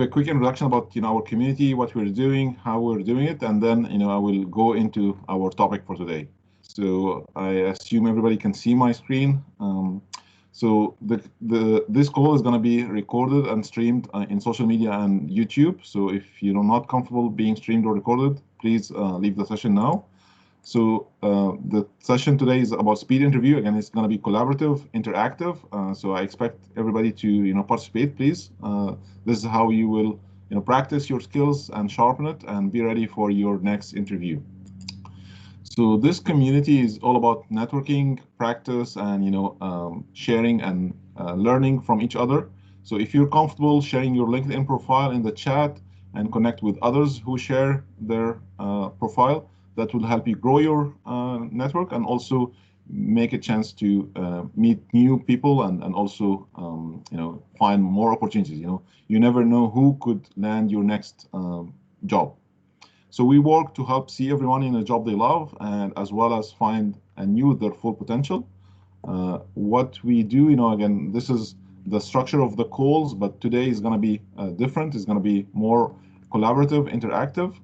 a quick introduction about our community, what we're doing, how we're doing it, and then I will go into our topic for today. So I assume everybody can see my screen. So this call is going to be recorded and streamed in social media and YouTube. So if you're not comfortable being streamed or recorded, please leave the session now. So the session today is about speed interview. Again, it's going to be collaborative, interactive. So I expect everybody to participate, please. This is how you will practice your skills and sharpen it and be ready for your next interview. So this community is all about networking, practice, and sharing and learning from each other. So if you're comfortable sharing your LinkedIn profile in the chat and connect with others who share their profile, that will help you grow your network and also make a chance to meet new people and also find more opportunities. You never know who could land your next job. So we work to help see everyone in a job they love, and as well as find and use their full potential. What we do, again, this is the structure of the calls, but today is going to be different. It's going to be more collaborative, interactive.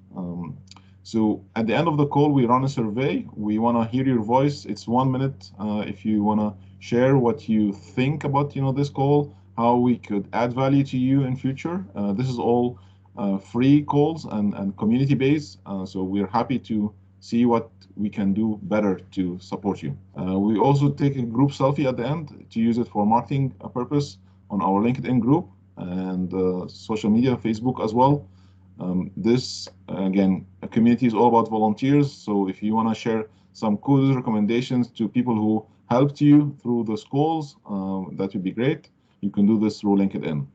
So at the end of the call, we run a survey. We want to hear your voice. It's 1 minute. If you want to share what you think about this call, how we could add value to you in future. This is all free calls and community based. So we're happy to see what we can do better to support you. We also take a group selfie at the end to use it for marketing purpose on our LinkedIn group and social media, Facebook as well. This, again, a community is all about volunteers. So if you want to share some cool recommendations to people who helped you through the schools, that would be great. You can do this through LinkedIn.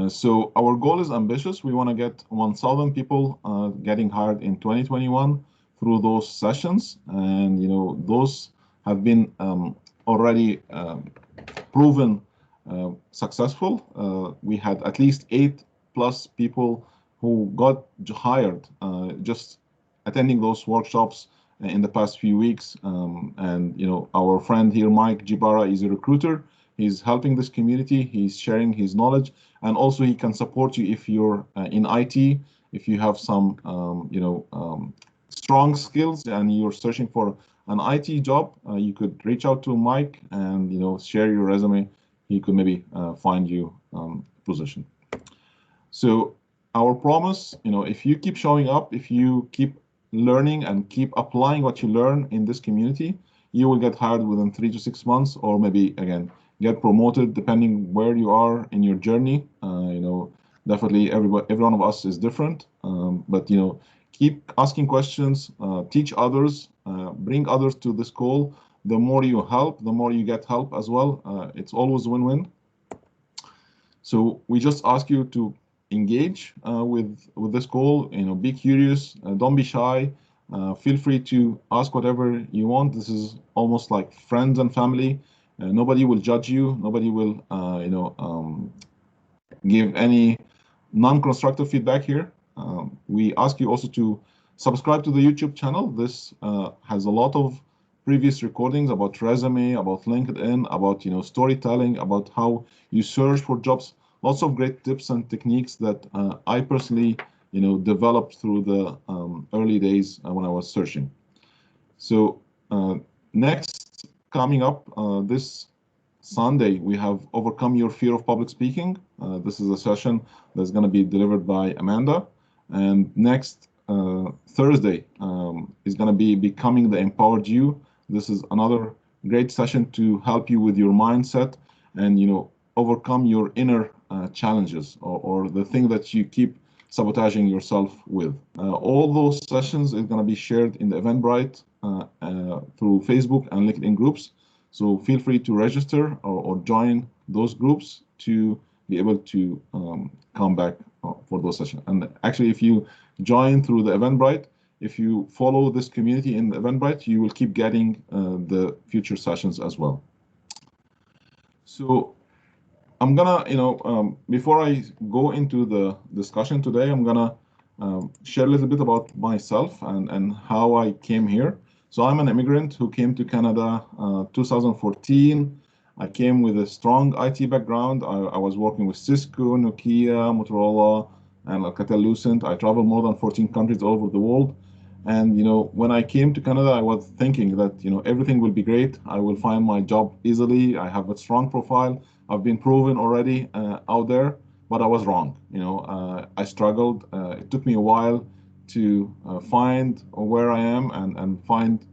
So our goal is ambitious. We want to get 1,000 people getting hired in 2021 through those sessions. And, those have been already proven successful. We had at least 8+ people who got hired just attending those workshops in the past few weeks. And our friend here, Mike Jokura, is a recruiter. He's helping this community. He's sharing his knowledge, and also he can support you if you're in IT. If you have some strong skills and you're searching for an IT job, you could reach out to Mike and share your resume. He could maybe find you a position. So our promise, if you keep showing up, if you keep learning and keep applying what you learn in this community, you will get hired within 3 to 6 months, or maybe again get promoted depending where you are in your journey. Definitely every one of us is different, but keep asking questions, teach others, bring others to this call. The more you help, the more you get help as well. It's always win-win. So we just ask you to engage with this call. Be curious, don't be shy. Feel free to ask whatever you want. This is almost like friends and family. Nobody will judge you. Nobody will give any non-constructive feedback here. We ask you also to subscribe to the YouTube channel. This has a lot of previous recordings about resume, about LinkedIn, about storytelling, about how you search for jobs. Lots of great tips and techniques that I personally developed through the early days when I was searching. So next, coming up this Sunday, we have Overcome Your Fear of Public Speaking. This is a session that's going to be delivered by Amanda. And next Thursday is going to be Becoming the Empowered You. This is another great session to help you with your mindset and overcome your inner challenges or the thing that you keep sabotaging yourself with. All those sessions is going to be shared in the Eventbrite through Facebook and LinkedIn groups. So feel free to register or join those groups to be able to come back for those sessions. And actually, if you join through the Eventbrite, if you follow this community in the Eventbrite, you will keep getting the future sessions as well. So I'm gonna, before I go into the discussion today, I'm gonna share a little bit about myself and how I came here. So I'm an immigrant who came to Canada 2014. I came with a strong IT background. I was working with Cisco, Nokia, Motorola, and Alcatel-Lucent. I traveled more than 14 countries all over the world. And when I came to Canada, I was thinking that everything will be great. I will find my job easily. I have a strong profile. I've been proven already out there, but I was wrong. I struggled. It took me a while to find where I am and find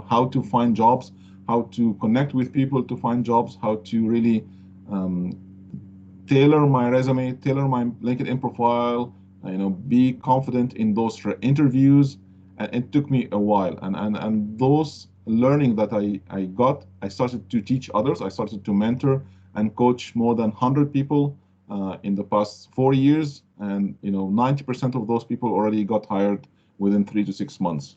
how to find jobs, how to connect with people to find jobs, how to really um, tailor my resume, tailor my LinkedIn profile, be confident in those interviews. And it took me a while. And those learning that I got, I started to teach others. I started to mentor and coach more than 100 people in the past 4 years. And 90% of those people already got hired within 3 to 6 months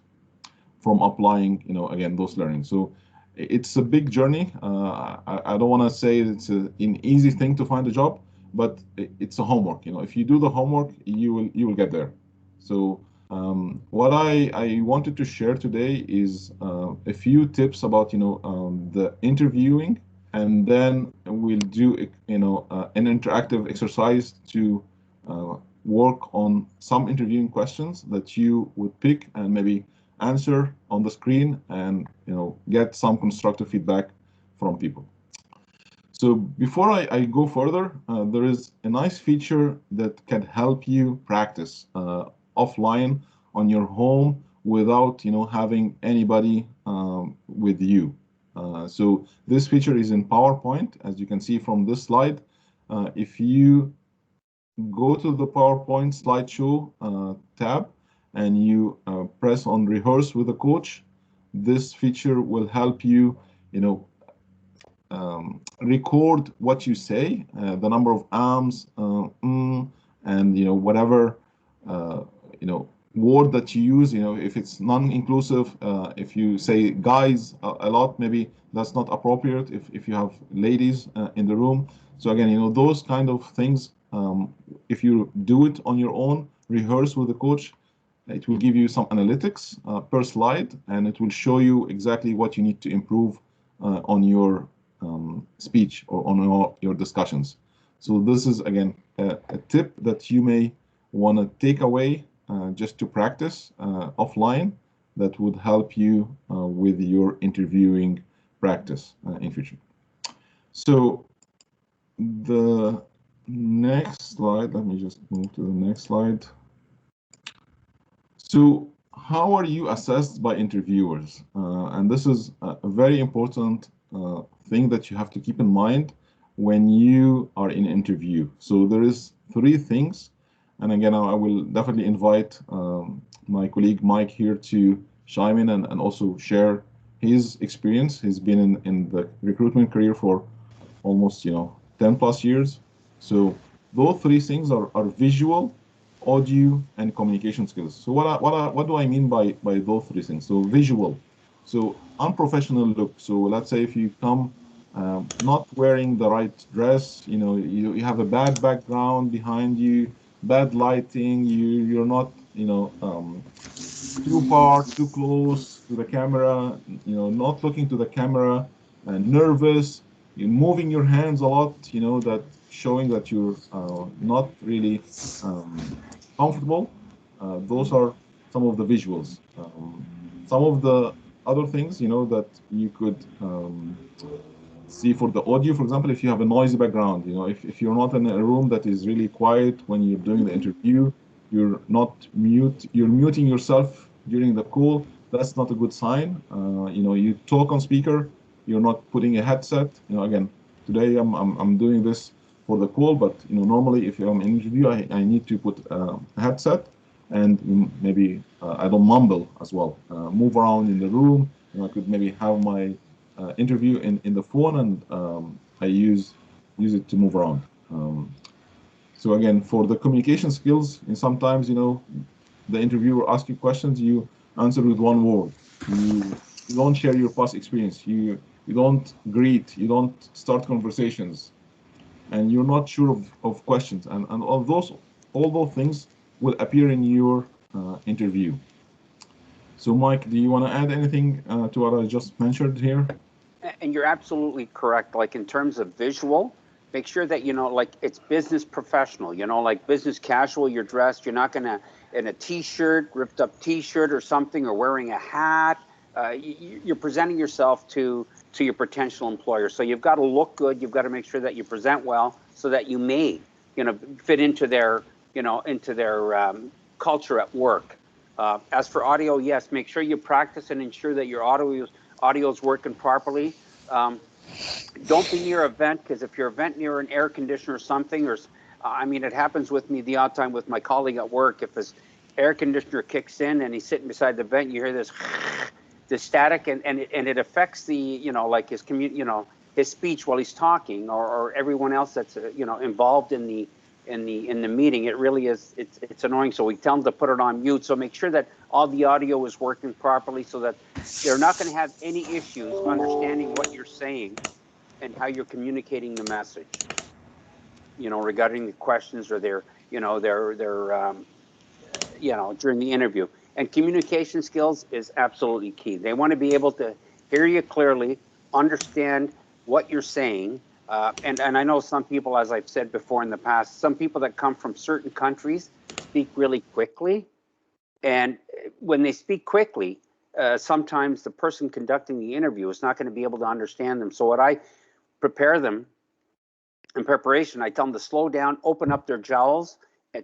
from applying, again, those learnings. So it's a big journey. I don't want to say it's an easy thing to find a job, but it's a homework. If you do the homework, you will get there. So what I wanted to share today is a few tips about the interviewing, and then we'll do an interactive exercise to uh, work on some interviewing questions that you would pick and maybe answer on the screen, and get some constructive feedback from people. So before I go further, there is a nice feature that can help you practice offline on your home without having anybody with you. So this feature is in PowerPoint, as you can see from this slide. If you go to the PowerPoint slideshow tab and you press on rehearse with a coach, this feature will help you, record what you say, the number of ams, and whatever word that you use. If it's non-inclusive, if you say guys a lot, maybe that's not appropriate. If you have ladies in the room, so again, those kind of things. If you do it on your own, rehearse with the coach, it will give you some analytics per slide, and it will show you exactly what you need to improve on your speech or on your discussions. So this is, again, a tip that you may want to take away just to practice offline, that would help you with your interviewing practice in future. So the next slide, let me just move to the next slide. So how are you assessed by interviewers? And this is a very important thing that you have to keep in mind when you are in an interview. So there is three things. And again, I will definitely invite my colleague Mike here to chime in and also share his experience. He's been in the recruitment career for almost 10 plus years. So those three things are visual, audio, and communication skills. So what do I mean by those three things? So visual, so unprofessional look. So let's say if you come not wearing the right dress, you have a bad background behind you, bad lighting, you're not too far, too close to the camera, not looking to the camera, and nervous. You're moving your hands a lot, that showing that you're not really comfortable. Those are some of the visuals. Some of the other things, that you could see for the audio, for example, if you have a noisy background, if you're not in a room that is really quiet when you're doing the interview, you're muting yourself during the call, that's not a good sign. You talk on speaker, you're not putting a headset. Again, today I'm doing this for the call, but normally if I'm in an interview, I need to put a headset, and maybe I don't mumble as well. Move around in the room. I could maybe have my interview in the phone, and I use it to move around. So again, for the communication skills, and sometimes the interviewer asks you questions, you answer with one word. You don't share your past experience. You don't greet. You don't start conversations, and you're not sure of questions. And all those things will appear in your interview. So Mike, do you want to add anything to what I just mentioned here? And you're absolutely correct. Like in terms of visual, make sure that, like it's business professional, like business casual, you're dressed, you're not going to in a t-shirt, ripped up t-shirt or something, or wearing a hat. You're presenting yourself to your potential employer. So you've got to look good. You've got to make sure that you present well so that you may, fit into their, culture at work. As for audio, yes, make sure you practice and ensure that your audio is working properly. Don't be near a vent, because if you're a vent near an air conditioner or something, or it happens with me the odd time with my colleague at work. If his air conditioner kicks in and he's sitting beside the vent, you hear this static, and it affects the like his his speech while he's talking, or everyone else that's involved in the meeting. It really is, it's annoying. So we tell them to put it on mute. So make sure that all the audio is working properly, so that they're not going to have any issues understanding what you're saying and how you're communicating the message, regarding the questions or their during the interview. And communication skills is absolutely key. They want to be able to hear you clearly, understand what you're saying. And I know some people, as I've said before in the past, some people that come from certain countries speak really quickly. And when they speak quickly, sometimes the person conducting the interview is not going to be able to understand them. So what I prepare them in preparation, I tell them to slow down, open up their jowls,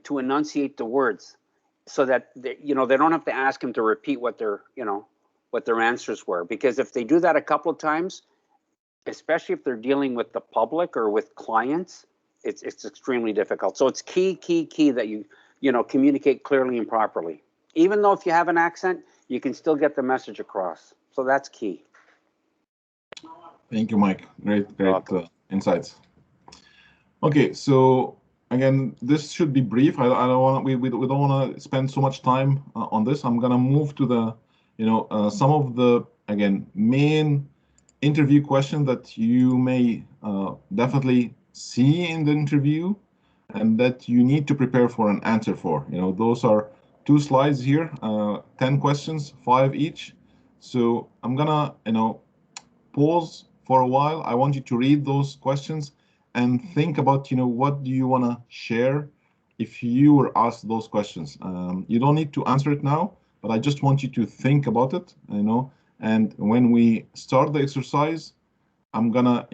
to enunciate the words, so that they don't have to ask them to repeat what their answers were. Because if they do that a couple of times, especially if they're dealing with the public or with clients, it's extremely difficult. So it's key that you communicate clearly and properly. Even though if you have an accent, you can still get the message across. So that's key. Thank you, Mike. Great insights. Okay, so again, this should be brief. I don't want we don't want to spend so much time on this. I'm gonna move to the some of the main interview questions that you may definitely see in the interview, and that you need to prepare for an answer for. Those are 2 slides here, 10 questions, 5 each. So I'm gonna pause for a while. I want you to read those questions and think about what do you want to share if you were asked those questions. You don't need to answer it now, but I just want you to think about it. And when we start the exercise, I'm gonna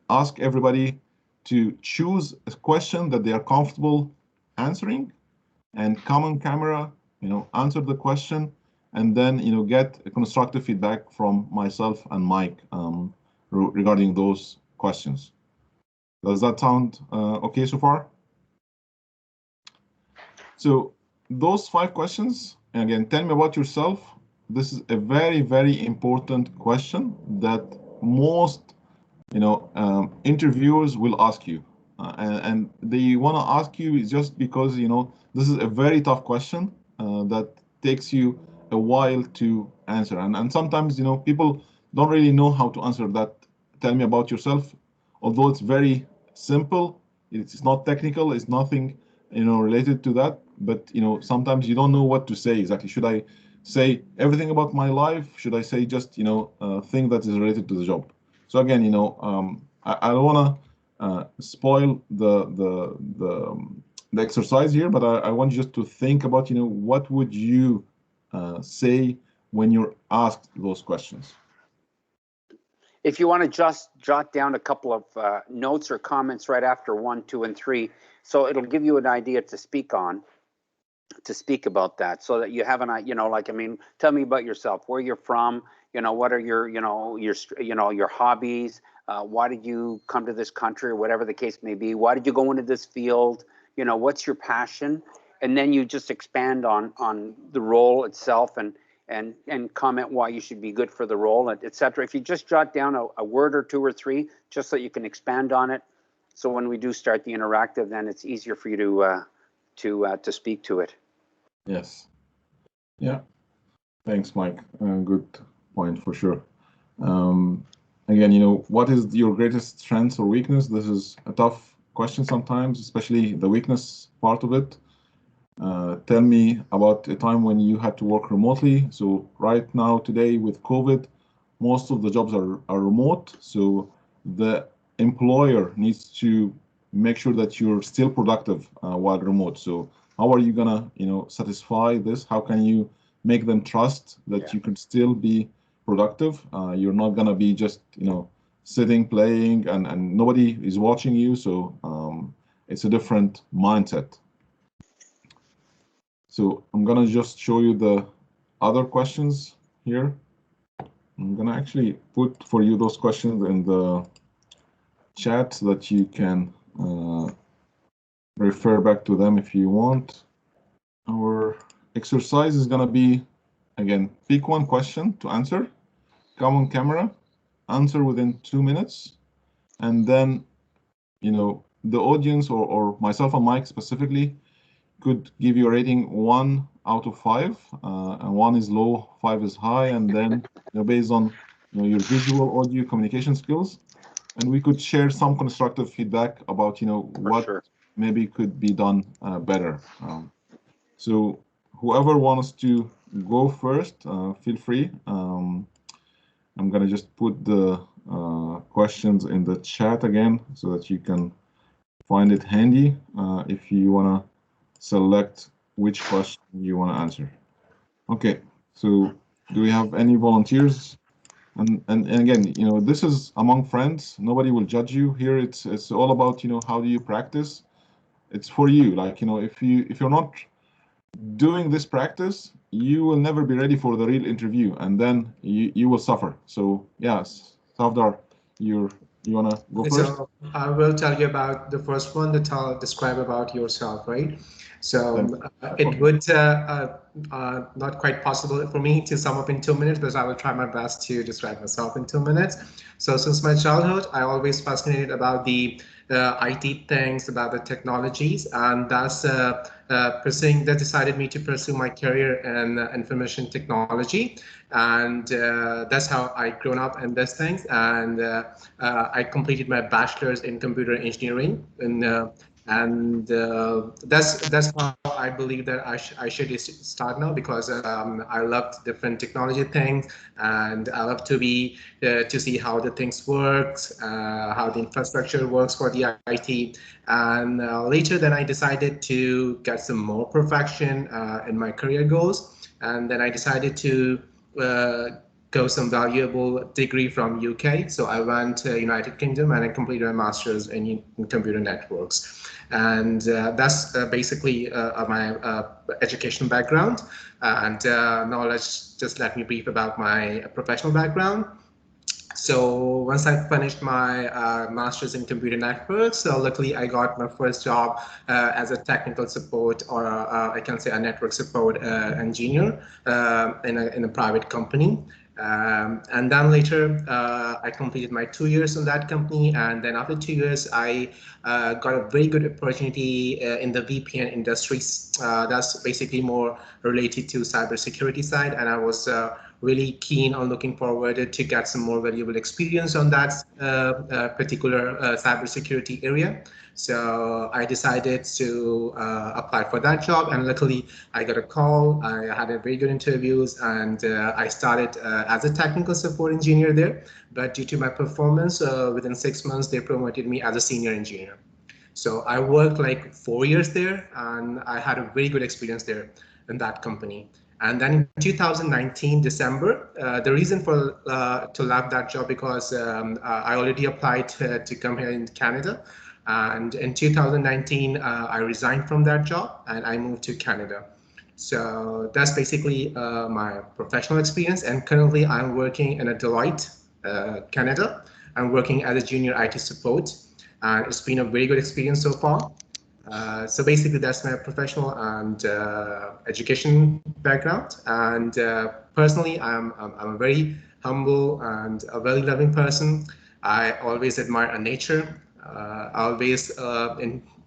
ask everybody to choose a question that they are comfortable answering, and come on camera, answer the question, and then get a constructive feedback from myself and Mike regarding those questions. Does that sound okay so far? So those 5 questions, again, tell me about yourself. This is a very, very important question that most interviewers will ask you, and they want to ask you just because this is a very tough question that takes you a while to answer, and sometimes people don't really know how to answer that. Tell me about yourself, although it's very simple, it's not technical, it's nothing related to that, but sometimes you don't know what to say exactly. Should I say everything about my life? Should I say just a thing that is related to the job? So again, I don't want to spoil the exercise here, but I want you just to think about what would you say when you're asked those questions. If you want to just jot down a couple of notes or comments right after 1, 2, and 3, so it'll give you an idea to speak about that, so that you have an tell me about yourself, where you're from, what are your your hobbies, why did you come to this country, or whatever the case may be, why did you go into this field, what's your passion, and then you just expand on the role itself, and comment why you should be good for the role, etc. If you just jot down a word or 2 or 3, just so you can expand on it, so when we do start the interactive, then it's easier for you to speak to it. Yes. Yeah. Thanks, Mike. Good point for sure. Again, what is your greatest strength or weakness? This is a tough question sometimes, especially the weakness part of it. Tell me about a time when you had to work remotely. So right now, today with COVID, most of the jobs are remote, so the employer needs to make sure that you're still productive while remote. So how are you gonna, satisfy this? How can you make them trust that Yeah. you can still be productive? You're not gonna be just, sitting, playing, and nobody is watching you. So it's a different mindset. So I'm gonna just show you the other questions here. I'm gonna actually put for you those questions in the chat so that you can refer back to them if you want. Our exercise is gonna be, again, pick one question to answer, come on camera, answer within 2 minutes, and then, the audience or myself and Mike specifically could give you a rating 1 out of 5, and 1 is low, 5 is high, and then based on your visual, audio, communication skills, and we could share some constructive feedback about For what sure. maybe could be done better. So whoever wants to go first, feel free. I'm gonna just put the questions in the chat again so that you can find it handy if you wanna select which question you wanna answer. Okay, so do we have any volunteers? And again, this is among friends. Nobody will judge you here. It's all about, how do you practice? It's for you. Like, if you're not doing this practice, you will never be ready for the real interview, and then you will suffer. So yes, Safdar, you wanna go first? So I will tell you about the first one, that I'll describe about yourself, right? So Thanks. it would not quite possible for me to sum up in 2 minutes, but I will try my best to describe myself in 2 minutes. So since my childhood, I always fascinated about the IT things, about the technologies, and that's pursuing that decided me to pursue my career in information technology, and that's how I grown up in these things. And I completed my bachelor's in computer engineering, and that's how I believe that I should start now, because I loved different technology things, and I love to see how the things works, how the infrastructure works for the IT. And later, then I decided to get some more perfection in my career goals, and then I decided to uh, go some valuable degree from UK. So I went to United Kingdom and I completed a master's in computer networks. And that's basically my education background. And now let me brief about my professional background. So once I finished my master's in computer networks, so luckily I got my first job as a technical support, or I can say a network support engineer in a private company. And then later, I completed my 2 years in that company. And then after 2 years, I got a very good opportunity in the VPN industry. That's basically more related to cybersecurity side. And I was really keen on looking forward to get some more valuable experience on that particular cybersecurity area. So I decided to apply for that job, and luckily I got a call. I had a very good interviews, and I started as a technical support engineer there. But due to my performance, within 6 months they promoted me as a senior engineer. So I worked like 4 years there, and I had a very good experience there in that company. And then in 2019 December, the reason for to left that job, because I already applied to come here in Canada. And in 2019, I resigned from that job and I moved to Canada. So that's basically my professional experience. And currently I'm working in a Deloitte, Canada. I'm working as a junior IT support. And it's been a very good experience so far. So basically, that's my professional and education background. And personally, I'm a very humble and a very loving person. I always admire nature. I always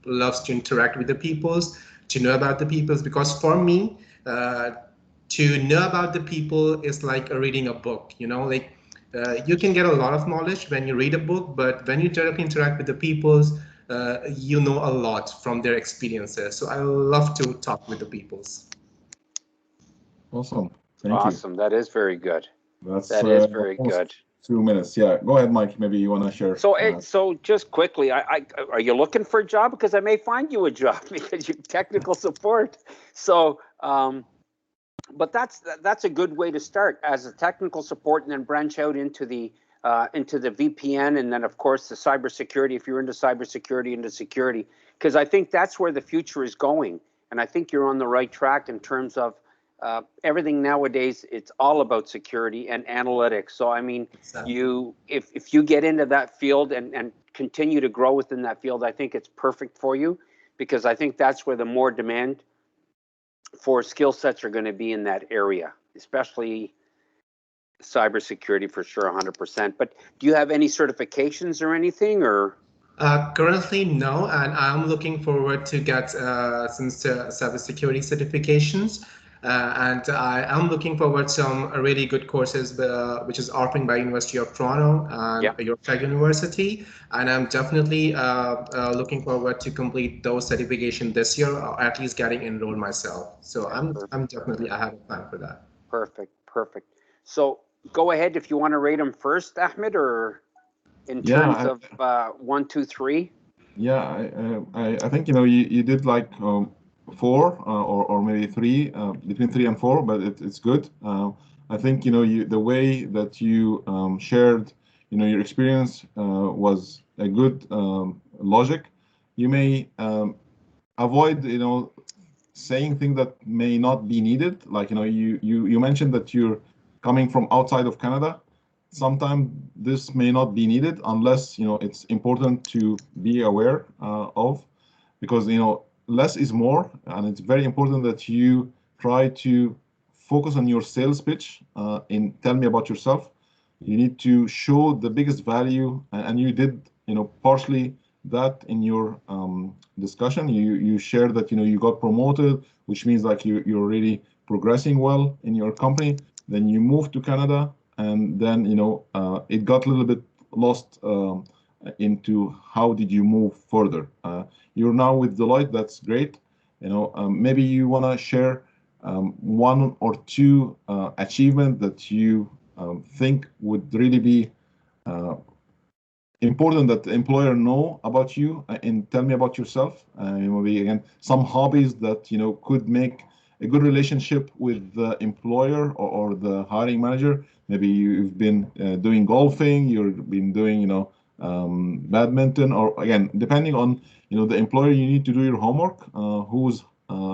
loves to interact with the peoples, to know about the peoples, because for me, to know about the people is like reading a book. Like you can get a lot of knowledge when you read a book, but when you directly interact with the peoples, you know a lot from their experiences. So I love to talk with the peoples. Awesome. Thank you. Awesome. That is very good. That's That is very almost good. 2 minutes. Yeah, go ahead, Mike. Maybe you want to share. So, so just quickly, are you looking for a job? Because I may find you a job because you're technical support. So, but that's a good way to start as a technical support, and then branch out into the VPN, and then of course the cybersecurity. If you're into cybersecurity, into security, because I think that's where the future is going, and I think you're on the right track in terms of everything nowadays. It's all about security and analytics. So I mean, if you get into that field and continue to grow within that field, I think it's perfect for you, because I think that's where the more demand for skill sets are going to be in that area, especially cybersecurity for sure, 100%. But do you have any certifications or anything, or? Currently, no, and I'm looking forward to get some cybersecurity certifications. And I am looking forward to some really good courses, which is offering by University of Toronto and Yeah. York University. And I'm definitely looking forward to complete those certifications this year, or at least getting enrolled myself. So Okay, I'm definitely, I have a plan for that. perfect. So go ahead if you want to rate them first, Ahmed, or in terms Yeah, of 1, 2, 3. yeah. I think you did like 4 or maybe 3, between 3 and 4, but it's good. I think the way that you shared your experience was a good logic. You may avoid saying things that may not be needed. Like you mentioned that you're coming from outside of Canada. Sometimes this may not be needed unless it's important to be aware of, because less is more, and it's very important that you try to focus on your sales pitch. In tell me about yourself, you need to show the biggest value, and you did partially that in your discussion. You shared that you got promoted, which means like you're really progressing well in your company. Then you moved to Canada, and then it got a little bit lost into how did you move further. You're now with Deloitte. That's great. Maybe you want to share 1 or 2 achievement that you think would really be important that the employer know about you, and tell me about yourself. Maybe again some hobbies that could make a good relationship with the employer or the hiring manager. Maybe you've been doing golfing, you've been doing badminton, or again depending on the employer, you need to do your homework. Who's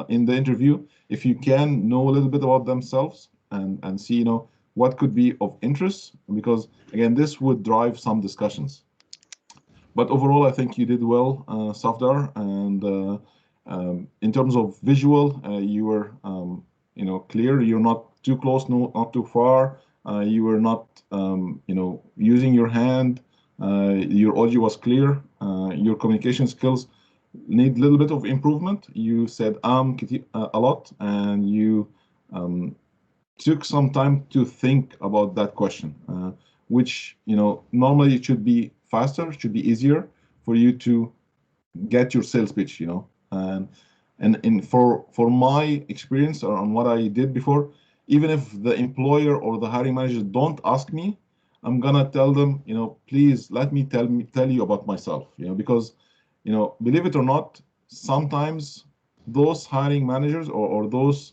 in the interview? If you can know a little bit about themselves and see what could be of interest, because again this would drive some discussions. But overall, I think you did well, Safdar. And in terms of visual, you were, clear. You're not too close, no, not too far. You were not, using your hand. Your audio was clear. Your communication skills need a little bit of improvement. You said a lot, and you took some time to think about that question, which normally it should be faster, it should be easier for you to get your sales pitch, and for my experience or on what I did before, even if the employer or the hiring manager don't ask me, I'm gonna tell them, please let me tell you about myself, because believe it or not, sometimes those hiring managers or those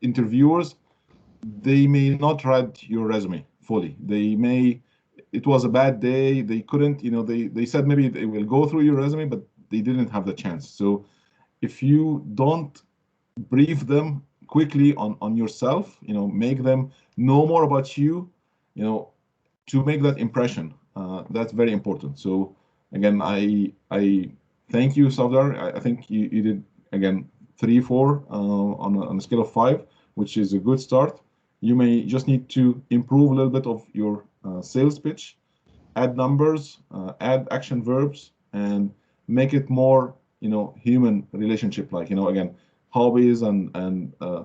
interviewers, they may not read your resume fully. They may, it was a bad day. They couldn't, they said maybe they will go through your resume, but they didn't have the chance. So if you don't brief them quickly on yourself, make them know more about you, to make that impression, that's very important. So again, I thank you, Safdar. I think you did again 3, 4 on a scale of 5, which is a good start. You may just need to improve a little bit of your sales pitch, add numbers, add action verbs, and make it more, human relationship, like, again, hobbies and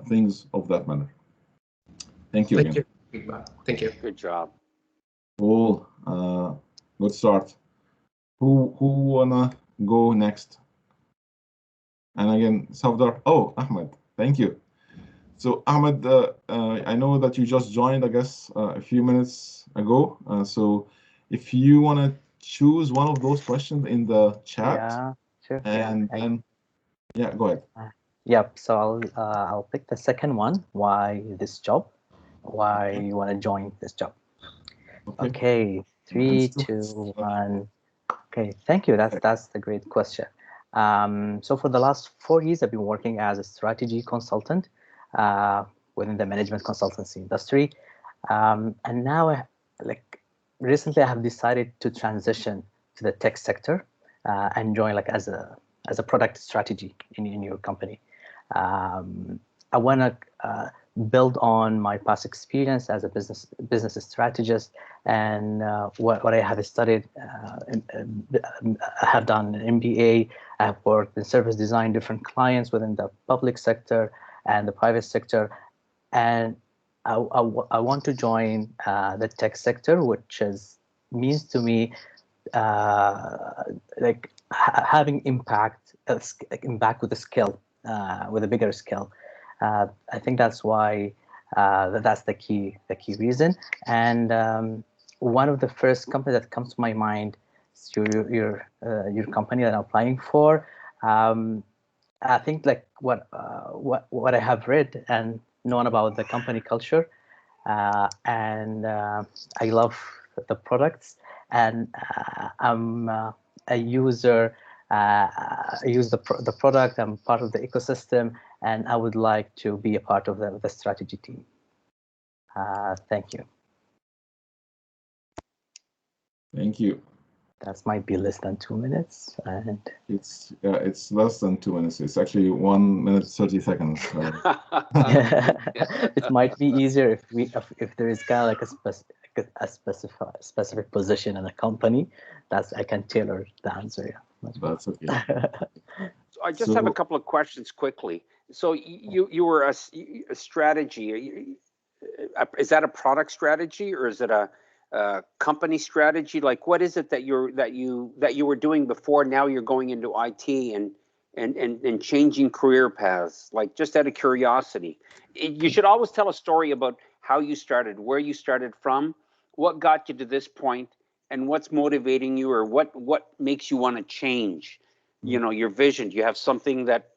things of that manner. Thank you Thank again. you. Thank you. Good job. Cool. Good start. Who wanna go next? And again, Safdar. Oh, Ahmed. Thank you. So Ahmed, I know that you just joined, I guess, a few minutes ago. So if you want to choose one of those questions in the chat, Yeah, sure. Yeah. and then, yeah, go ahead. Uh, yep. So I'll pick the second one. Why this job? Why Okay. you want to join this job? Okay. Okay. Let's Three, do two, it. one. Okay. Thank you. That's the great question. So for the last 4 years, I've been working as a strategy consultant uh, within the management consultancy industry, and now, like recently, I have decided to transition to the tech sector and join like as a product strategy in your company. I want to build on my past experience as a business strategist and what I have studied. I have done an MBA. I have worked in service design, different clients within the public sector and the private sector, and I want to join the tech sector, which means to me like having impact with a skill, with a bigger skill. I think that's why that's the key reason. And one of the first companies that comes to my mind is your company that I'm applying for. I think like what I have read and known about the company culture, and I love the products, and I'm a user. I use the product. I'm part of the ecosystem, and I would like to be a part of the strategy team. Thank you. Thank you. That might be less than 2 minutes, and It's less than 2 minutes. It's actually 1 minute 30 seconds. it might be easier if there is kind of like a specific position in a company. I can tailor the answer. Yeah, That's okay. So I just have a So couple of questions quickly. So you were a strategy. Is that a product strategy or is it a company strategy? Like, what is it that you were doing before? Now you're going into IT and changing career paths. Like, just out of curiosity, you should always tell a story about how you started, where you started from, what got you to this point, and what's motivating you, or what makes you want to change. You know, your vision. Do you have something that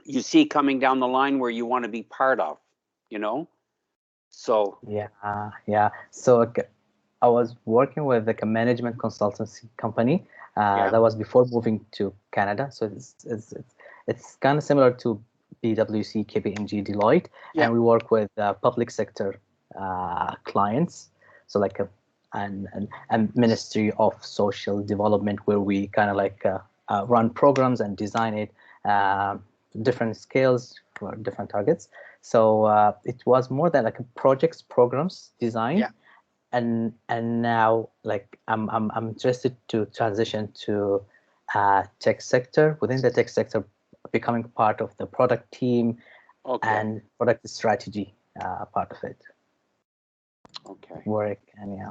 you see coming down the line where you want to be part of? You know. So yeah. So I was working with like a management consultancy company. yeah, That was before moving to Canada. So it's kind of similar to PwC, KPMG, Deloitte, yeah, and we work with public sector clients. So like a Ministry of Social Development, where we kind of like run programs and design it, different scales for different targets. So it was more than like a projects, programs design. yeah. And now like I'm interested to transition to tech sector. Within the tech sector, becoming part of the product team Okay. and product strategy part of it. Okay. Work and yeah.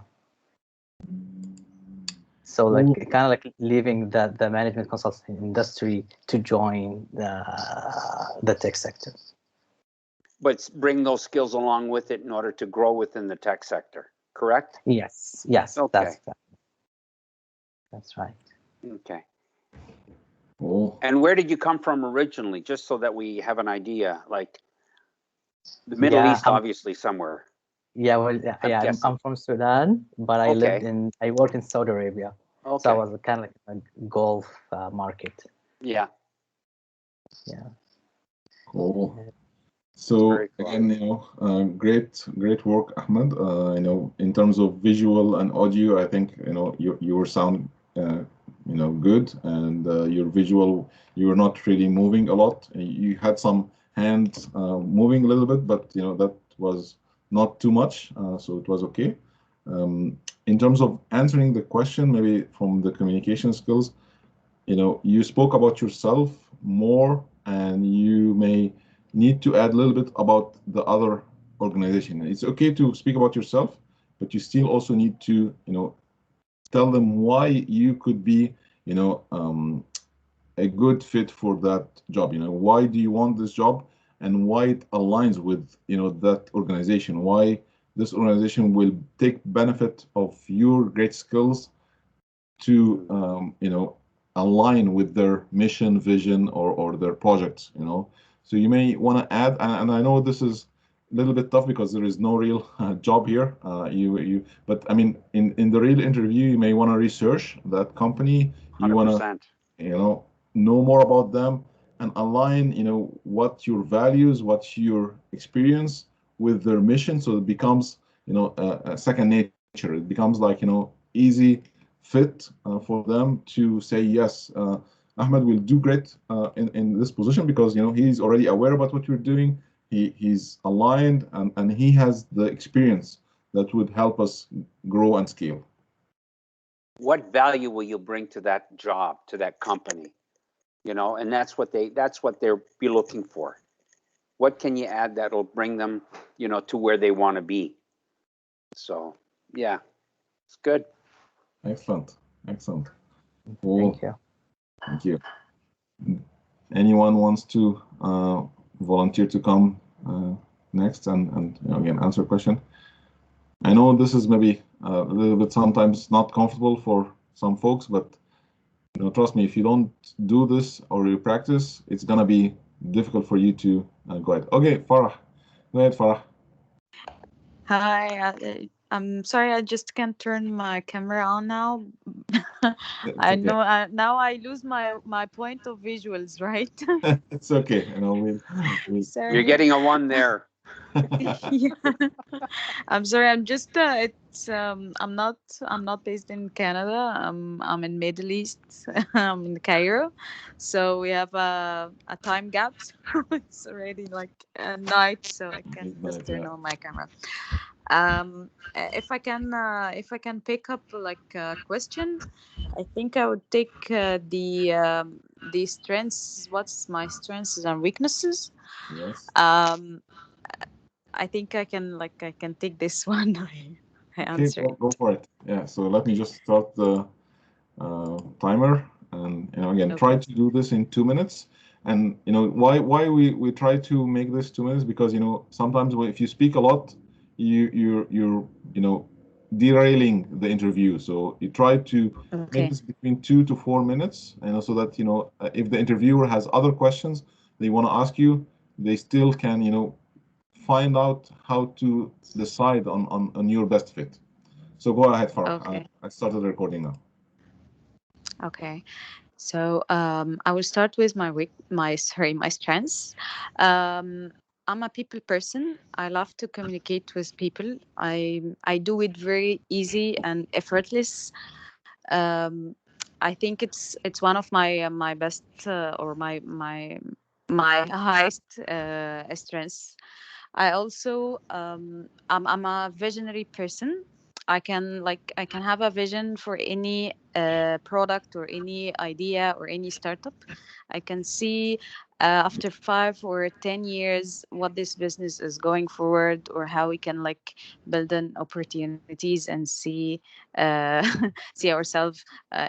So like kind of like leaving the management consulting industry to join the tech sector. But bring those skills along with it in order to grow within the tech sector, correct? Yes, Okay. That's right. Okay. cool. And where did you come from originally, just so that we have an idea? Like the Middle East, obviously, somewhere. Yeah, well, I'm from Sudan, but I worked in Saudi Arabia. Okay. So I was kind of like a Gulf market. Yeah. Yeah. Cool. So Cool. again, great work, Ahmed. In terms of visual and audio, I think your sound, good, and your visual, you were not really moving a lot. You had some hands moving a little bit, but that was not too much, so it was okay. In terms of answering the question, maybe from the communication skills, you spoke about yourself more, and you may need to add a little bit about the other organization. It's okay to speak about yourself, but you still also need to, tell them why you could be, a good fit for that job. Why do you want this job, and why it aligns with that organization, why this organization will take benefit of your great skills to align with their mission, vision, or their projects. So you may want to add, and I know this is a little bit tough because there is no real job here. But I mean, in the real interview, you may want to research that company. You want to 100%. know more about them and align what your values, what's your experience with their mission, so it becomes a second nature. It becomes like easy fit for them to say yes, Ahmed will do great in this position because he's already aware about what you're doing. He's aligned, and he has the experience that would help us grow and scale. What value will you bring to that job, to that company? And that's what they'll be looking for. What can you add that'll bring them to where they want to be? So yeah, it's good. Excellent. Thank you. Thank you. Anyone wants to volunteer to come next and again answer a question? I know this is maybe a little bit sometimes not comfortable for some folks, but trust me, if you don't do this or you practice, it's gonna be difficult for you to go ahead. Okay, Farah. Go ahead, Farah. Hi, I'm sorry, I just can't turn my camera on now. It's I okay. know now I lose my point of visuals, right? It's okay. We'll You're Sorry. getting a 1 there. Yeah. I'm sorry. I'm just I'm not based in Canada. I'm in Middle East. I'm in Cairo, so we have a time gap. So it's already like night, so I can just midnight, turn yeah. on my camera. If I can pick up like a question, I think I would take the strengths. What's my strengths and weaknesses? Yes. Um, I think I can take this one. I Okay, answer go it. for it. Yeah. So let me just start the timer, and again, try Okay. to do this in 2 minutes. And why we try to make this 2 minutes, because sometimes if you speak a lot, you're derailing the interview. So you try to make Okay. this between 2 to 4 minutes, and so that if the interviewer has other questions they want to ask you, they still can find out how to decide on your best fit. So go ahead, Farah. Okay. I started recording now. Okay. So I will start with my strengths. Um, I'm a people person. I love to communicate with people. I do it very easy and effortless. Um, I think it's one of my best or my highest strengths. I also I'm a visionary person. I can have a vision for any product or any idea or any startup. I can see after 5 or 10 years what this business is going forward, or how we can like build an opportunities and see see ourselves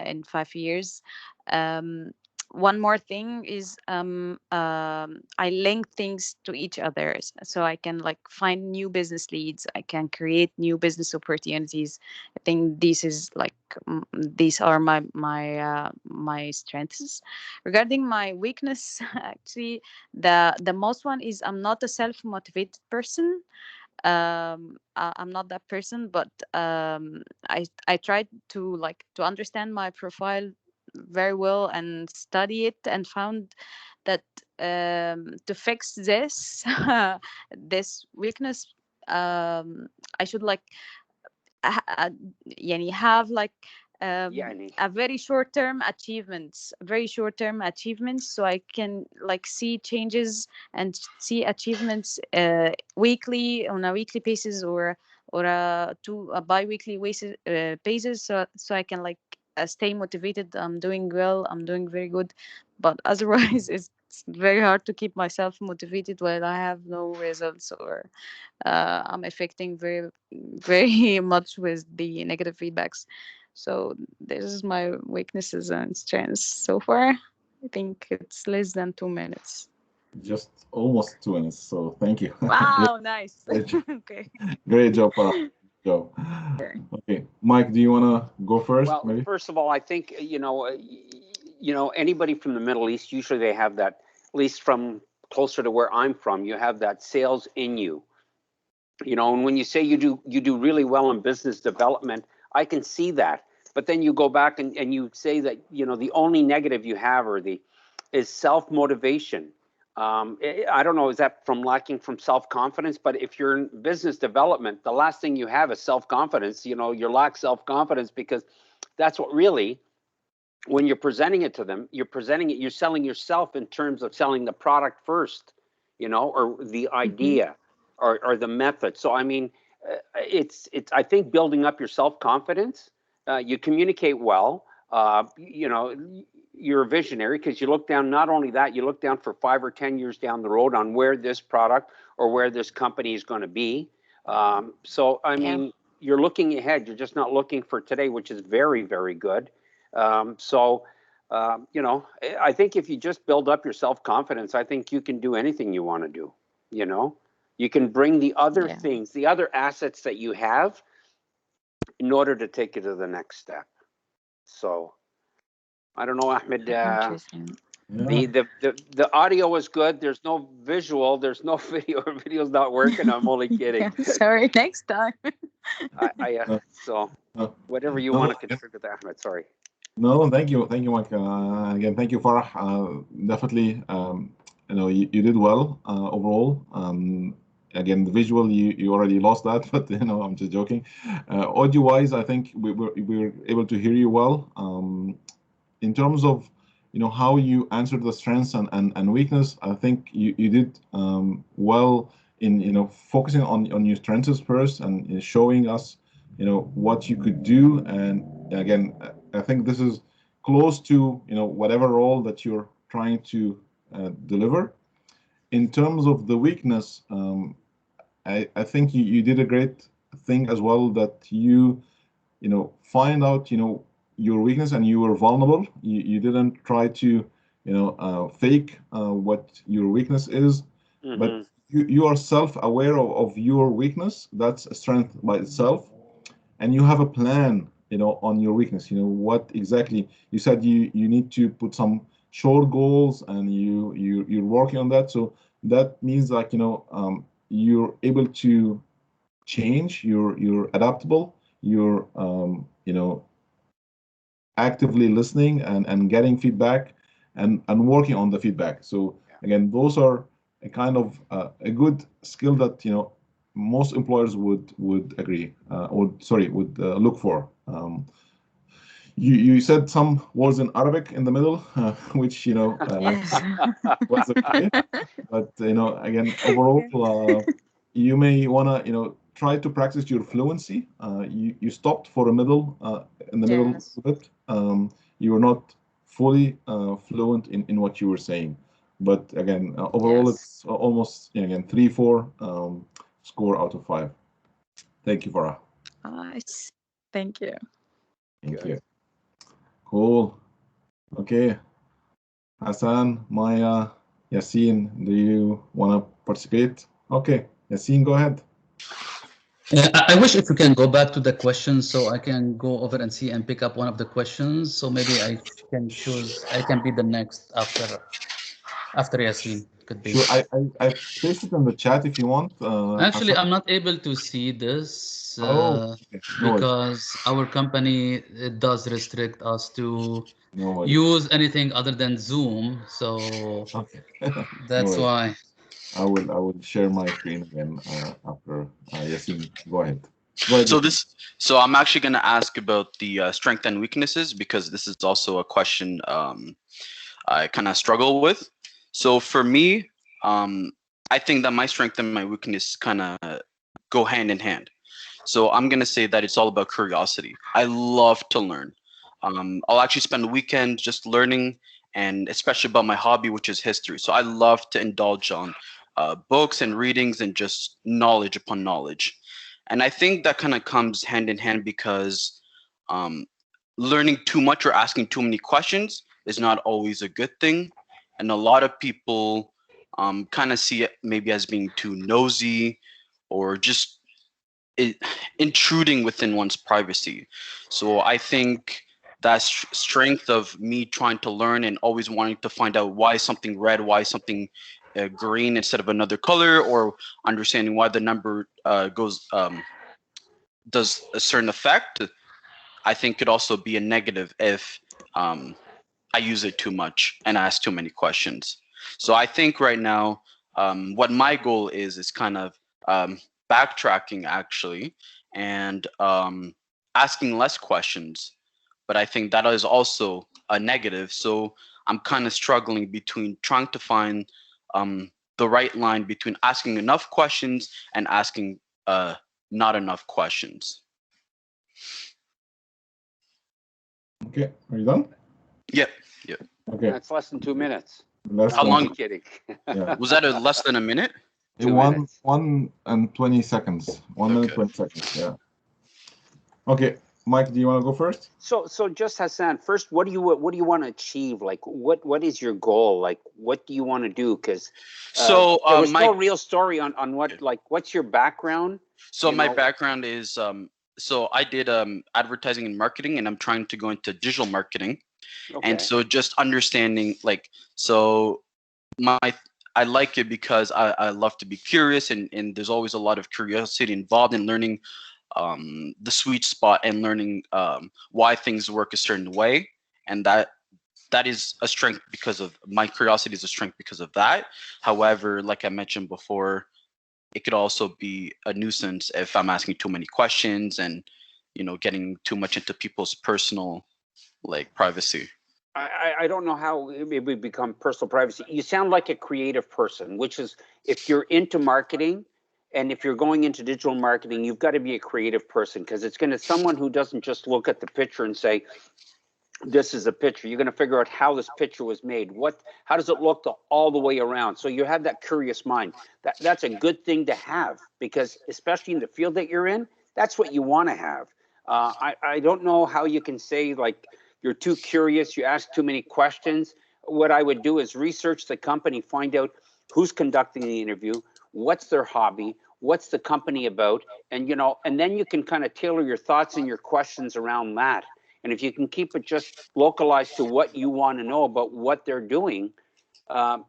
in 5 years. Um, One more thing is I link things to each other, so I can like find new business leads. I can create new business opportunities. I think this is like these are my strengths. Regarding my weakness, actually, the most one is I'm not a self motivated person. I'm not that person, but I tried to like to understand my profile very well and study it, and found that to fix this this weakness, I should like يعني have like يعني a very short term achievements, so I can like see changes and see achievements weekly, on a weekly basis, or a bi-weekly basis, so I can like stay motivated. I'm doing well, I'm doing very good, but otherwise it's very hard to keep myself motivated while I have no results, or I'm affecting very much with the negative feedbacks. So this is my weaknesses and strengths so far. I think it's less than 2 minutes. Just almost 2 minutes. So thank you. Wow, nice. Great, great, Okay. great job, Farah. Job. Okay. Okay, Mike, do you wanna go first, Well, maybe? first of all, I think anybody from the Middle East, usually they have that, at least from closer to where I'm from, you have that sales in you. And when you say you do really well in business development, I can see that. But then you go back and you say that the only negative you have is self-motivation. I don't know, is that from lacking from self-confidence? But if you're in business development, the last thing you have is self-confidence. You lack self-confidence because that's what really, when you're presenting it to them, you're selling yourself in terms of selling the product first, or the Mm-hmm. idea, or the method. So I mean, it's I think building up your self-confidence. You communicate well. You're a visionary because you look down. Not only that, you look down for 5 or 10 years down the road on where this product or where this company is going to be. So I Yeah. mean, you're looking ahead. You're just not looking for today, which is very, very good. I think if you just build up your self-confidence, I think you can do anything you want to do. You know, you can bring the other Yeah. things, the other assets that you have in order to take you to the next step. So I don't know, Ahmed. Interesting. Yeah. The audio was good. There's no visual. There's no video. Video's not working. I'm only kidding. Yeah. Sorry. Next time. No, So no, whatever you want no, to contribute, Ahmed. Sorry. no, thank you, Mike. Again, thank you, Farah. Definitely, you did well overall. Again, the visual, you already lost that, but I'm just joking. Audio-wise, I think we were able to hear you well. In terms of, how you answered the strengths and weakness, I think you did well in, focusing on your strengths first and showing us, what you could do. And again, I think this is close to, whatever role that you're trying to deliver. In terms of the weakness, I think you did a great thing as well, that find out, your weakness, and you were vulnerable. You didn't try to, fake what your weakness is, but Mm-hmm. you are self-aware of your weakness. That's a strength by itself. And you have a plan, on your weakness. What exactly you said, you need to put some short goals, and you're working on that. So that means, like, you're able to change. You're adaptable. You're actively listening and getting feedback, and working on the feedback. So again, those are a kind of a good skill that most employers would agree, or sorry, would look for. You said some words in Arabic in the middle, which Yes. was okay. But again, overall, Yeah. you may wanna try to practice your fluency. You stopped for a middle in the middle Yes. of it. You were not fully fluent in what you were saying. But again, overall, Yes. it's almost, again, 3-4 score out of 5. Thank you, Farah. Nice. Thank you. Thank Good. you. Cool. Okay, Hassan, Maya, Yassine, do you want to participate? Okay, Yassine, go ahead. I wish if we can go back to the questions so I can go over and see and pick up one of the questions. So maybe I can choose, I can be the next after Yasin, could be. Sure, I pasted in the chat if you want, Actually, Hassan. I'm not able to see this Oh, okay. No worries. because our company, it does restrict us to No worries. use anything other than Zoom. So Okay. No that's worries. why. I will share my screen again after Yassine. Go ahead. Go ahead, Yassine. So I'm actually going to ask about the strength and weaknesses, because this is also a question I kind of struggle with. So for me, I think that my strength and my weakness kind of go hand in hand. So I'm going to say that it's all about curiosity. I love to learn. I'll actually spend weekends just learning, and especially about my hobby, which is history. So I love to indulge on books and readings and just knowledge upon knowledge. And I think that kind of comes hand in hand because um, learning too much or asking too many questions is not always a good thing. And a lot of people kind of see it maybe as being too nosy or just intruding within one's privacy. So I think that strength of me trying to learn and always wanting to find out why something red, why something green instead of another color, or understanding why the number does a certain effect, I think could also be a negative if I use it too much and ask too many questions. So I think right now, what my goal is kind of backtracking actually and asking less questions. But I think that is also a negative. So I'm kind of struggling between trying to find the right line between asking enough questions and asking not enough questions. Okay, are you done? Yep. Yep. Okay. That's less than 2 minutes. Less How than- long? Kidding. Yeah. Was that less than a minute? 2 One minutes. 1 and 20 seconds. 1 minute Okay. 20 seconds. Yeah. Okay, Mike, do you want to go first? So just Hassan, first, what do you want to achieve? Like, what is your goal? Like, what do you want to do? Because So there was my no real story on what, like, what's your background? so you my know- background is so I did advertising and marketing, and I'm trying to go into digital marketing. Okay. And so just understanding I like it because I love to be curious, and there's always a lot of curiosity involved in learning the sweet spot and learning why things work a certain way, and that is a strength because of my curiosity is a strength because of that. However, like I mentioned before, it could also be a nuisance if I'm asking too many questions and getting too much into people's personal privacy. I don't know how it would become personal privacy. You sound like a creative person, which is, if you're into marketing and if you're going into digital marketing, you've got to be a creative person, because it's going to someone who doesn't just look at the picture and say, this is a picture. You're going to figure out how this picture was made. How does it look all the way around? So you have that curious mind. That's a good thing to have, because especially in the field that you're in, that's what you want to have. I don't know how you can say, like, you're too curious, you ask too many questions. What I would do is research the company, find out who's conducting the interview, what's their hobby, what's the company about, and then you can kind of tailor your thoughts and your questions around that. And if you can keep it just localized to what you want to know about what they're doing,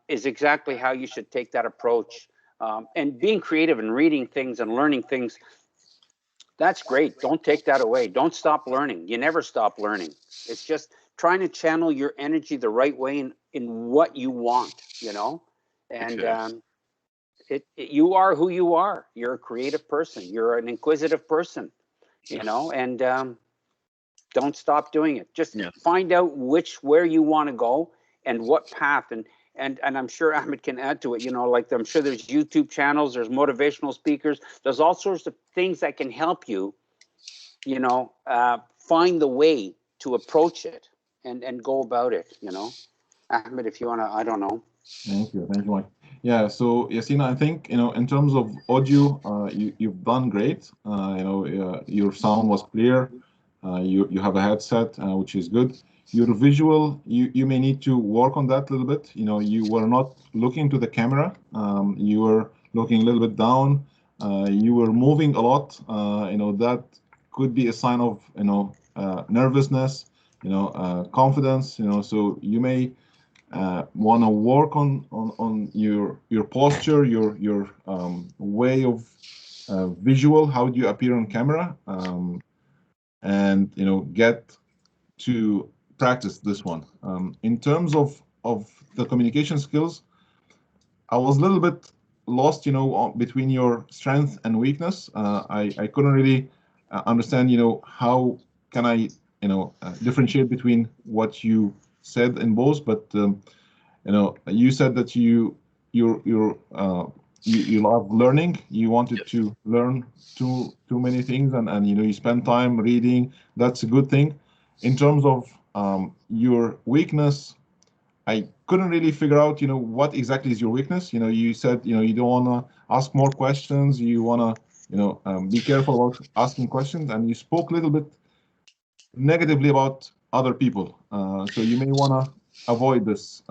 is exactly how you should take that approach. And being creative and reading things and learning things, that's great. Don't take that away. Don't stop learning. You never stop learning. It's just trying to channel your energy the right way in what you want, and Okay. You are who you are. You're a creative person. You're an inquisitive person, and don't stop doing it. Just find out where you want to go and what path. And I'm sure Ahmed can add to it, like I'm sure there's YouTube channels, there's motivational speakers, there's all sorts of things that can help you, find the way to approach it and go about it, Ahmed, if you want to, I don't know. Thank you, Mike. Yeah, so Yassina, I think in terms of audio, you've done great. Your sound was clear. You have a headset, which is good. Your visual, you may need to work on that a little bit. You were not looking to the camera. You were looking a little bit down. You were moving a lot. That could be a sign of nervousness. Confidence. So you may want to work on your posture, your way of visual. How do you appear on camera? And get to practice this one. In terms of the communication skills, I was a little bit lost, between your strength and weakness. I couldn't really understand, how can I, differentiate between what you said in both. But you said that you love learning. You wanted to learn too many things, and you spend time reading. That's a good thing. In terms of your weakness, I couldn't really figure out, what exactly is your weakness. You said, you don't want to ask more questions. You want to, be careful about asking questions, and you spoke a little bit negatively about other people. So you may want to avoid this.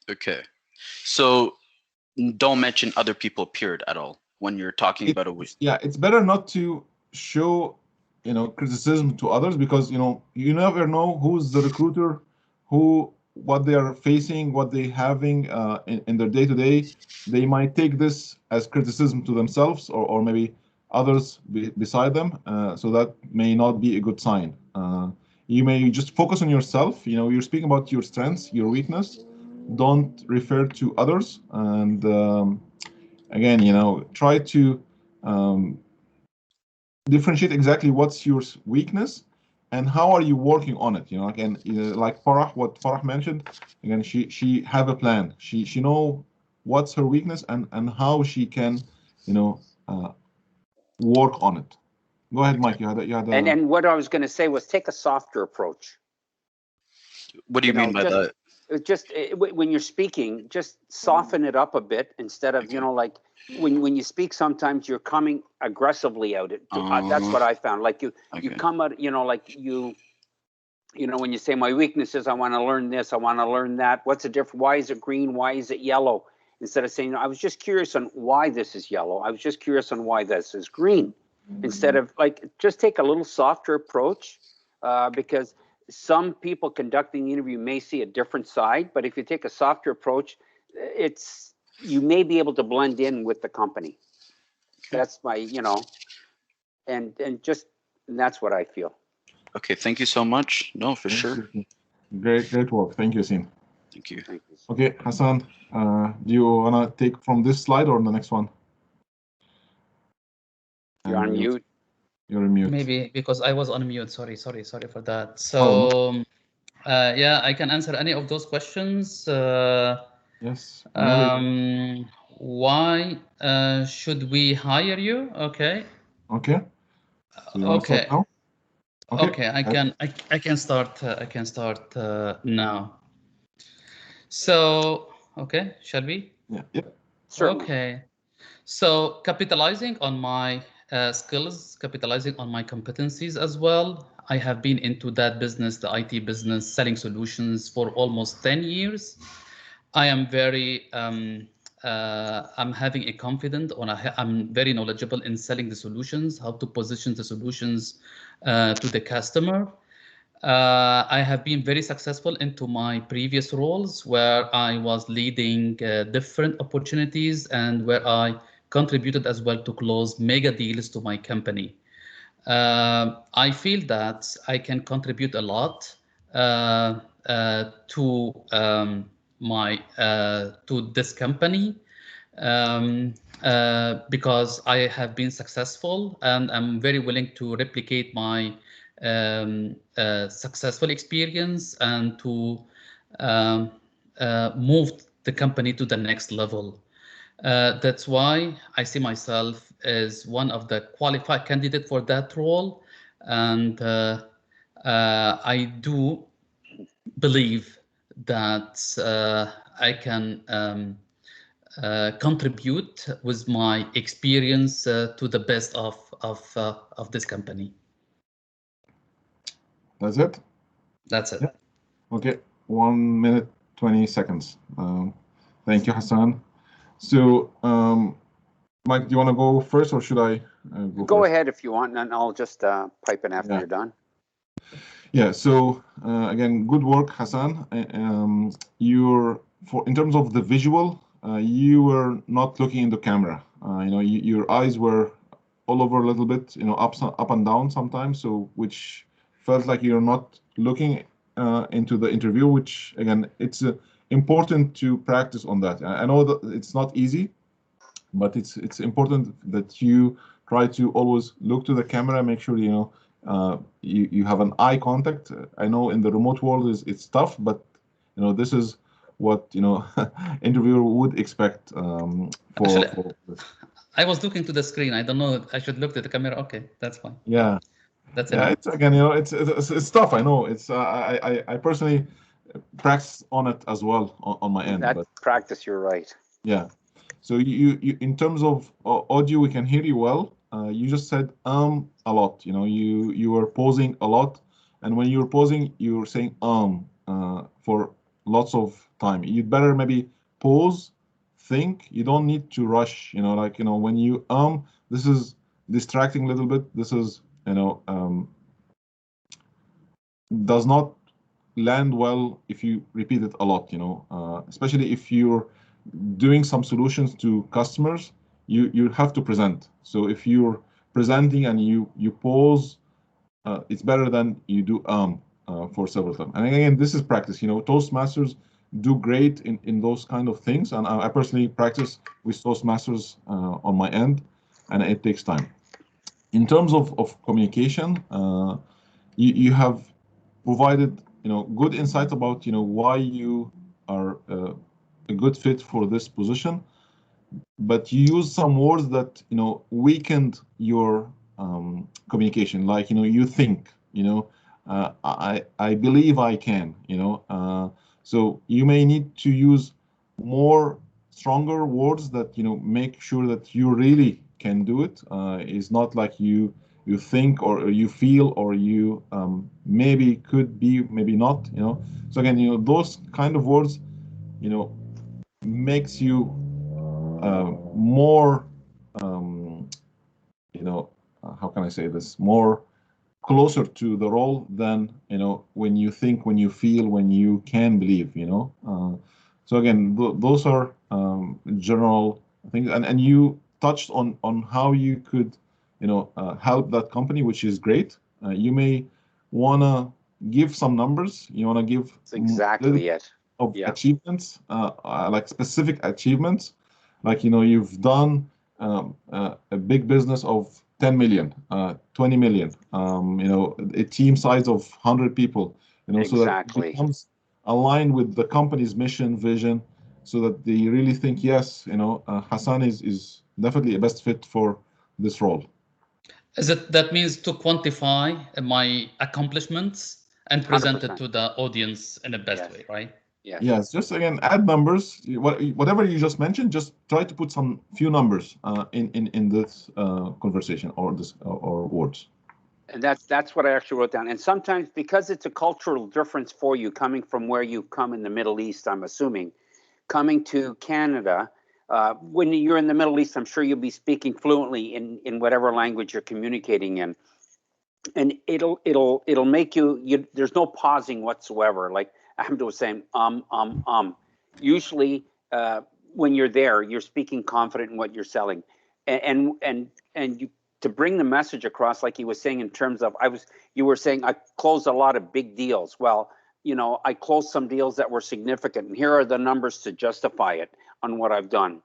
Okay. So don't mention other people, period, at all when you're talking about a week. Yeah, it's better not to show, criticism to others, because you never know who's the recruiter, what they are facing, what they having in their day to day. They might take this as criticism to themselves, or maybe others beside them. So that may not be a good sign. You may just focus on yourself. You're speaking about your strengths, your weakness. Don't refer to others. And again, try to differentiate exactly what's your weakness and how are you working on it. Again, like Farah, what Farah mentioned. Again, she have a plan. She know what's her weakness and how she can, work on it. Go ahead, Mike. You had a... And what I was going to say was take a softer approach. What do you mean by that? Just when you're speaking, just soften it up a bit instead of, like when you speak, sometimes you're coming aggressively out. That's what I found. Like you come out, like when you say my weakness is I want to learn this, I want to learn that. What's the difference? Why is it green? Why is it yellow? Instead of saying, I was just curious on why this is yellow. I was just curious on why this is green. Instead of just take a little softer approach, because some people conducting the interview may see a different side, but if you take a softer approach, you may be able to blend in with the company. That's my, and that's what I feel. Okay, thank you so much. No, for sure. Great work. Thank you, Yassine. Thank you. Okay, Hassan, do you wanna take from this slide or the next one? You're on mute. You're on mute. Maybe because I was on mute. Sorry for that. So, yeah, I can answer any of those questions. Yes. Why should we hire you? Okay. Okay. So you want to start now? Okay. I can start. I can start now. So, okay, shall we? Yeah. Certainly. Okay. So capitalizing on my skills, capitalizing on my competencies as well. I have been into that business, the IT business, selling solutions for almost 10 years. I am very, I'm having a confident, or I'm very knowledgeable in selling the solutions, how to position the solutions to the customer. I have been very successful into my previous roles where I was leading different opportunities and where I contributed as well to close mega deals to my company. I feel that I can contribute a lot to to this company because I have been successful and I'm very willing to replicate my successful experience and to move the company to the next level. That's why I see myself as one of the qualified candidates for that role. And I do believe that I can contribute with my experience to the best of this company. That's it? That's it. Yeah. Okay, 1 minute, 20 seconds. Thank you, Hassan. So, Mike, do you want to go first or should I go ahead if you want, and I'll just pipe in after you're done. Yeah, so again, good work, Hassan. In terms of the visual, you were not looking in the camera. Your eyes were all over a little bit, up and down sometimes, so which felt like you're not looking into the interview, which again, it's important to practice on that. I know that it's not easy, but it's important that you try to always look to the camera, make sure you have an eye contact. I know in the remote world it's tough, but this is what interviewer would expect for this. I was looking to the screen. I don't know. I should look at the camera. Okay, that's fine. Yeah, that's it. It's again, it's tough. I know. It's I personally practice on it as well on my end. That practice, you're right. Yeah. So you in terms of audio, we can hear you well. You just said a lot. You were pausing a lot, and when you're pausing, you're saying for lots of time. You'd better maybe pause, think. You don't need to rush. Like when you this is distracting a little bit. This is does not land well if you repeat it a lot. Especially if you're doing some solutions to customers, you have to present. So if you're presenting and you pause, it's better than you do for several times. And again, this is practice. Toastmasters do great in those kind of things, and I personally practice with Toastmasters on my end, and it takes time. In terms of communication, you have provided good insights about why you are a good fit for this position, but you use some words that weakened your communication. Like you think, I believe I can, so you may need to use more stronger words that make sure that you really can do it. It's not like you think or you feel or you maybe could be, maybe not. So again, those kind of words makes you more how can I say this, more closer to the role than when you think, when you feel, when you can believe. So again, those are general things, and you touched on how you could help that company, which is great. You may want to give some numbers. You want to give That's exactly it. of Yeah. achievements, like specific achievements, like you've done a big business of 10 million, 20 million, a team size of 100 people, so that it Exactly. becomes aligned with the company's mission, vision, so that they really think, yes, Hassan is definitely a best fit for this role. That means to quantify my accomplishments and present it 100%. to the audience in the best Yes. way, right? Yes. Yes, just again, add numbers. Whatever you just mentioned, just try to put some few numbers in this conversation or this or words. And that's what I actually wrote down. And sometimes, because it's a cultural difference for you coming from where you come in the Middle East, I'm assuming, coming to Canada, when you're in the Middle East, I'm sure you'll be speaking fluently in whatever language you're communicating in, and it'll make you. There's no pausing whatsoever. Like Ahmed was saying, Usually, when you're there, you're speaking confident in what you're selling, and you, to bring the message across, like he was saying, in terms of you were saying I closed a lot of big deals. Well, I closed some deals that were significant, and here are the numbers to justify it on what I've done.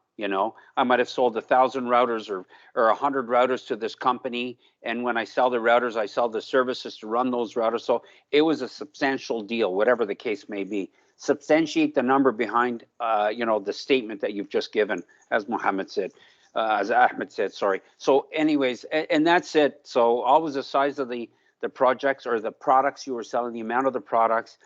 I might have sold 1,000 routers or 100 routers to this company, and when I sell the routers, I sell the services to run those routers. So it was a substantial deal, whatever the case may be. Substantiate the number behind, the statement that you've just given, as Mohammed said. As Ahmed said, sorry. So anyways, and that's it. So always the size of the projects or the products you were selling, the amount of the products.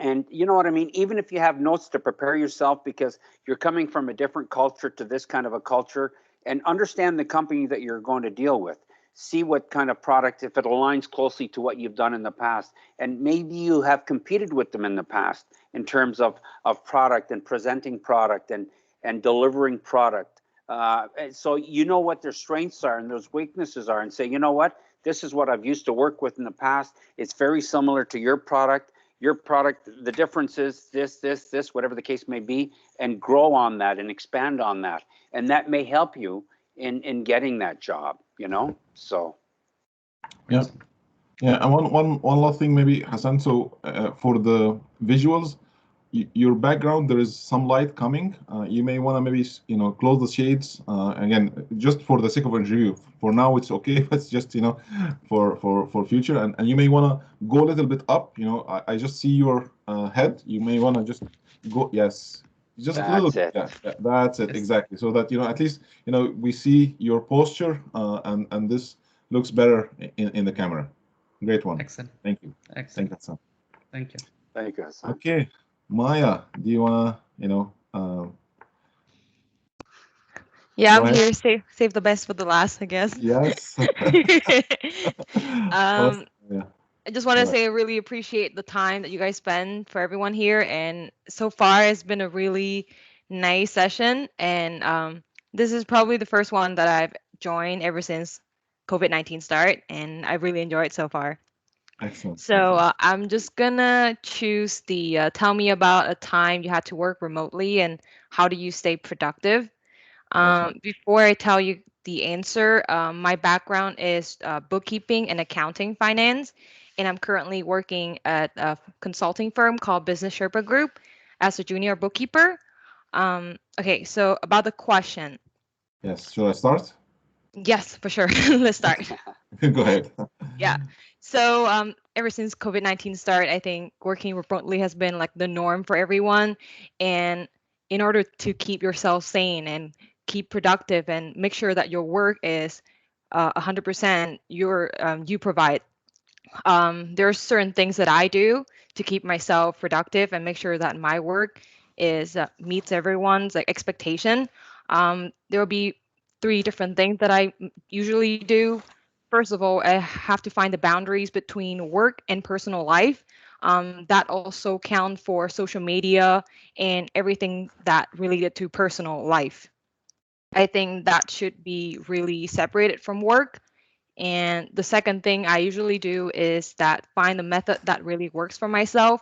And you know what I mean? Even if you have notes to prepare yourself, because you're coming from a different culture to this kind of a culture, and understand the company that you're going to deal with. See what kind of product, if it aligns closely to what you've done in the past. And maybe you have competed with them in the past in terms of product and presenting product and delivering product. So you know what their strengths are and those weaknesses are, and say, you know what, this is what I've used to work with in the past. It's very similar to your product. The difference is this, whatever the case may be, and grow on that and expand on that. And that may help you in getting that job, so. Yeah. Yeah, and one last thing maybe, Hassan. So for the visuals, your background, there is some light coming. You may want to maybe close the shades. Again, just for the sake of interview. For now, it's okay. But it's just for future, and you may want to go a little bit up. I just see your head. You may want to just go. Yes, just a little bit. Yeah, that's it exactly. So that at least we see your posture, and this looks better in the camera. Great one. Excellent. Thank you. Excellent. Thank you, Hassan. Thank you. Thank you, Hassan. Okay, Maya, do you wanna, Yeah, go I'm ahead? here. Save the best for the last, I guess. Yes. Um, Yeah. I just want to All right. say I really appreciate the time that you guys spend for everyone here. And so far, it's been a really nice session. And this is probably the first one that I've joined ever since COVID-19 start. And I really enjoyed it so far. Excellent. So Excellent. I'm just gonna choose the tell me about a time you had to work remotely and how do you stay productive. Awesome. Before I tell you the answer, my background is bookkeeping and accounting finance, and I'm currently working at a consulting firm called Business Sherpa Group as a junior bookkeeper. Okay, so about the question. Yes. Should I start? Yes, for sure. Let's start. Go ahead. Yeah. So ever since COVID-19 started, I think working remotely has been like the norm for everyone. And in order to keep yourself sane and keep productive and make sure that your work is 100% you provide, there are certain things that I do to keep myself productive and make sure that my work is meets everyone's like expectation. There will be three different things that I usually do. First of all, I have to find the boundaries between work and personal life. That also count for social media and everything that related to personal life. I think that should be really separated from work. And the second thing I usually do is that find the method that really works for myself.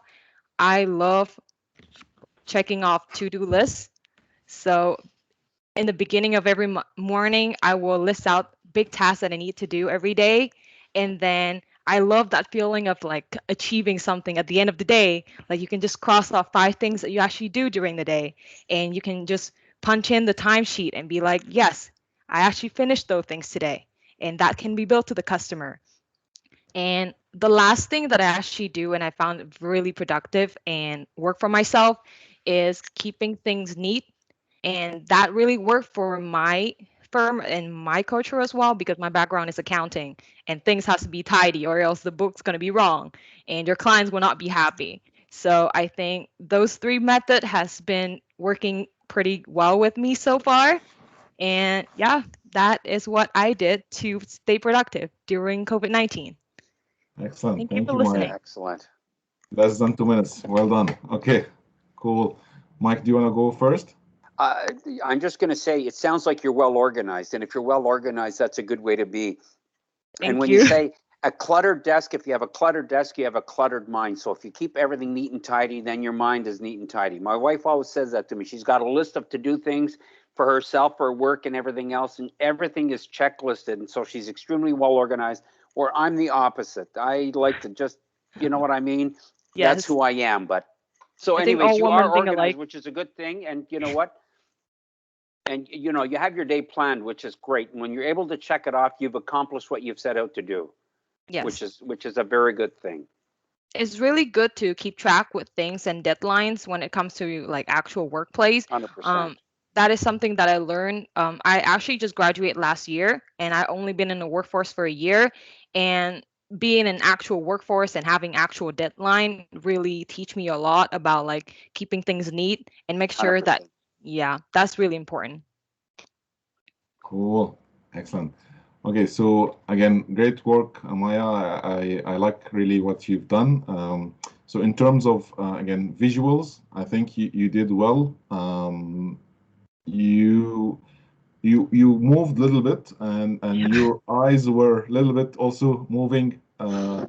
I love checking off to-do lists. So in the beginning of every morning, I will list out big tasks that I need to do every day. And then I love that feeling of like achieving something at the end of the day. Like you can just cross off 5 things that you actually do during the day. And you can just punch in the timesheet and be like, yes, I actually finished those things today. And that can be built to the customer. And the last thing that I actually do and I found really productive and work for myself is keeping things neat. And that really worked for my firm and my culture as well because my background is accounting and things has to be tidy or else the book's going to be wrong and your clients will not be happy. So I think those three method has been working pretty well with me so far. And yeah, that is what I did to stay productive during COVID-19. Excellent. Thank you Thank for you, Maya. listening. Excellent. Less than 2 minutes. Well done. Okay. Cool. Mike, do you want to go first? Uh, I'm just going to say it sounds like you're well organized. And if you're well organized, that's a good way to be. And Thank when you you. say a cluttered desk, if you have a cluttered desk, you have a cluttered mind. So if you keep everything neat and tidy, then your mind is neat and tidy. My wife always says that to me. She's got a list of to-do things for herself, for work and everything else, and everything is checklisted. And so she's extremely well organized, or I'm the opposite. I like to just, you know what I mean? That's Yes. who I am. But so I think anyways, all you are women think organized, alike. which is a good thing. And you know what? And you know, you have your day planned, which is great. And when you're able to check it off, you've accomplished what you've set out to do, Yes. which is a very good thing. It's really good to keep track with things and deadlines when it comes to like actual workplace. 100%. That is something that I learned. I actually just graduated last year and I only been in the workforce for a year. And being in actual workforce and having actual deadline really teach me a lot about like keeping things neat and make sure that 100%. yeah, that's really important. Cool. Excellent. Okay, so again, great work, Maya. I like really what you've done. So in terms of again visuals, I think you did well. You you moved a little bit, and Yeah. your eyes were a little bit also moving. Yeah,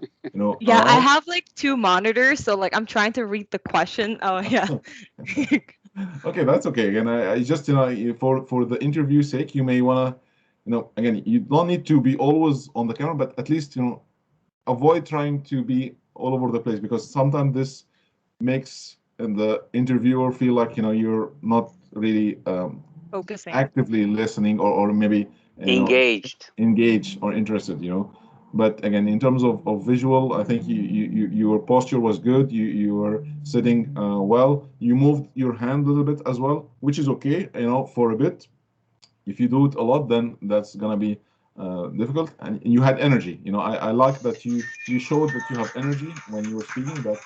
I Around. have like two monitors, so like I'm trying to read the question. Oh yeah. Okay, that's okay. Again, I just for the interview sake, you may wanna again you don't need to be always on the camera, but at least avoid trying to be all over the place because sometimes this makes the interviewer feel like you're not really Focusing. actively listening or maybe Engaged. engaged or interested. But again, in terms of visual, I think your posture was good. You were sitting well. You moved your hand a little bit as well, which is okay, for a bit. If you do it a lot, then that's gonna be difficult. And you had energy. I like that you showed that you have energy when you were speaking. That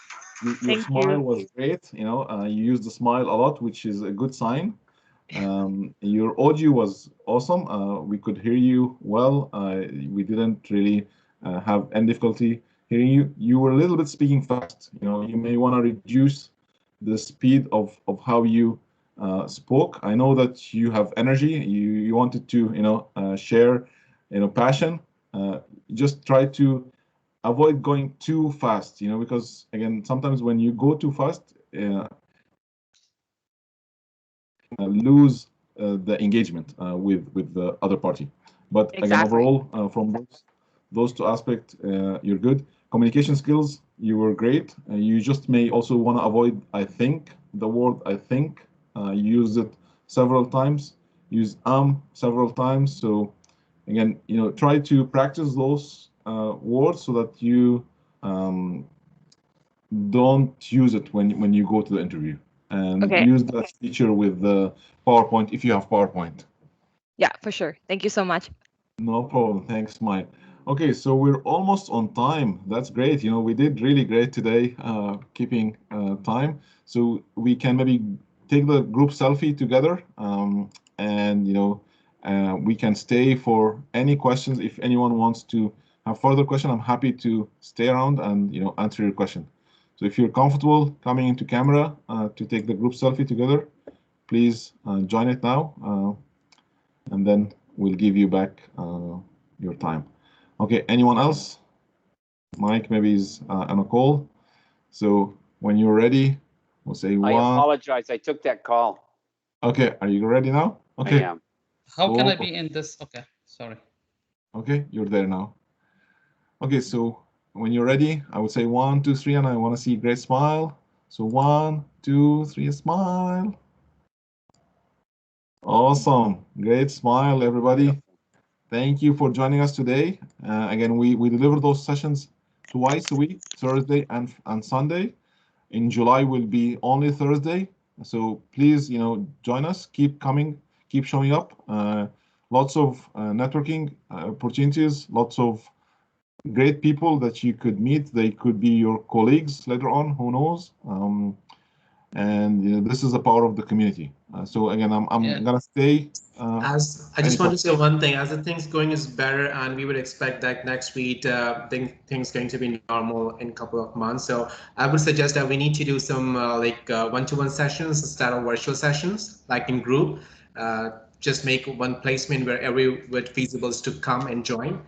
your Thank smile you. was great. You used the smile a lot, which is a good sign. Your audio was awesome. We could hear you well. We didn't really have any difficulty hearing you. You were a little bit speaking fast. You may want to reduce the speed of how you spoke. I know that you have energy. You wanted to share passion. Just try to avoid going too fast. Because again, sometimes when you go too fast, lose the engagement with the other party. But again, Exactly. overall, from those two aspects, you're good. Communication skills, you were great. You just may also want to avoid, I think, the word I think. Use it several times. Use several times. So again, try to practice those words so that you don't use it when you go to the interview, and Okay. use that feature with the PowerPoint if you have PowerPoint. Yeah, for sure. Thank you so much. No problem. Thanks, Mike. Okay, so we're almost on time. That's great. We did really great today, keeping time. So we can maybe take the group selfie together, and we can stay for any questions. If anyone wants to have further question, I'm happy to stay around and answer your question. So if you're comfortable coming into camera to take the group selfie together, please join it now, and then we'll give you back your time. Okay, anyone else? Mike maybe is on a call. So when you're ready, we'll say I one. apologize. I took that call. Okay, are you ready now? Okay. I am. How can I Cool. be in this? Okay, sorry. Okay, you're there now. Okay, so when you're ready, I would say 1, 2, 3, and I want to see a great smile. So 1, 2, 3, smile. Awesome. Great smile, everybody. Thank you for joining us today. Again, we deliver those sessions twice a week, Thursday and Sunday. In July will be only Thursday. So please, join us. Keep coming. Keep showing up. Lots of networking opportunities. Lots of great people that you could meet. They could be your colleagues later on. Who knows? And this is the power of the community. So again, I'm Yeah. gonna stay. As I just want to say one thing, as the things going is better, and we would expect that next week things going to be normal in a couple of months. So I would suggest that we need to do some one-to-one sessions instead of virtual sessions, like in group. Just make one placement where everyone feasible is to come and join.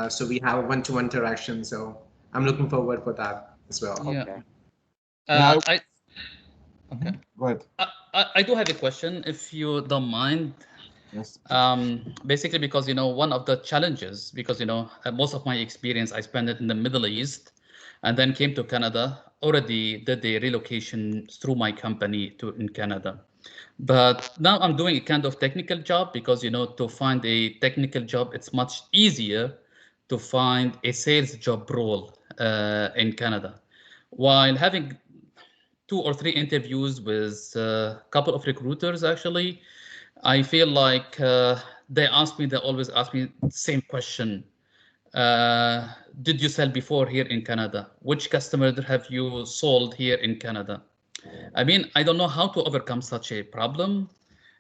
So we have a one-to-one interaction. So I'm looking forward for that as well. Yeah. Okay. Okay. Go ahead. I do have a question, if you don't mind. Yes. Basically, because one of the challenges, because most of my experience I spent it in the Middle East, and then came to Canada. Already did the relocation through my company in Canada, but now I'm doing a kind of technical job, because to find a technical job, it's much easier to find a sales job role in Canada, while having 2 or 3 interviews with a couple of recruiters. Actually, I feel like they always ask me the same question. Did you sell before here in Canada? Which customer have you sold here in Canada? I mean, I don't know how to overcome such a problem.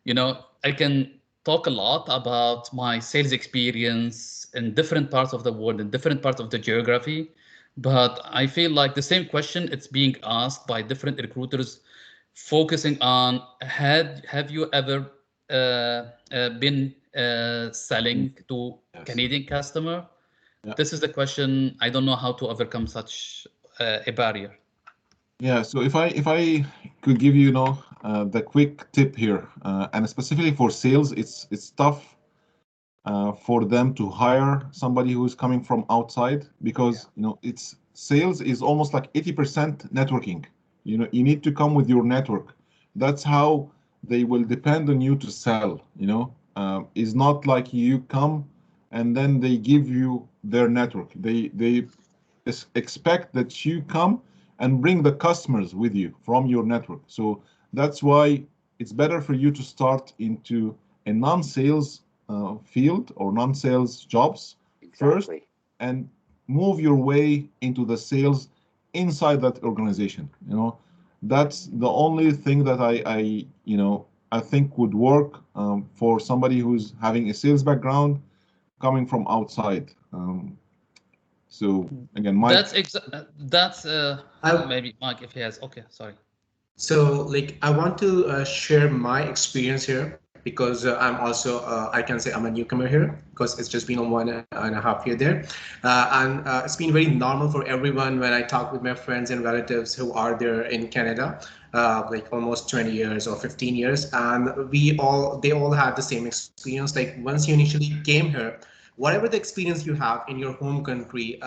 I can talk a lot about my sales experience in different parts of the world, in different parts of the geography, but I feel like the same question, it's being asked by different recruiters, focusing on, have you ever been selling to Yes. Canadian customer? Yeah. This is the question. I don't know how to overcome such a barrier. Yeah, so if I could give you, the quick tip here, and specifically for sales, it's tough for them to hire somebody who's coming from outside, because it's sales is almost like 80% networking. You need to come with your network. That's how they will depend on you to sell. It's not like you come and then they give you their network. They expect that you come and bring the customers with you from your network. So that's why it's better for you to start into a non-sales field or non-sales jobs first, Exactly. and move your way into the sales inside that organization. That's the only thing that I think would work for somebody who's having a sales background coming from outside. So again, Mike. That's maybe Mike if he has. Okay, sorry. So, like, I want to share my experience here because I'm also, I can say I'm a newcomer here because it's just been on 1.5 years there. And it's been very normal for everyone when I talk with my friends and relatives who are there in Canada, like almost 20 years or 15 years. And they all had the same experience. Like, once you initially came here, whatever the experience you have in your home country,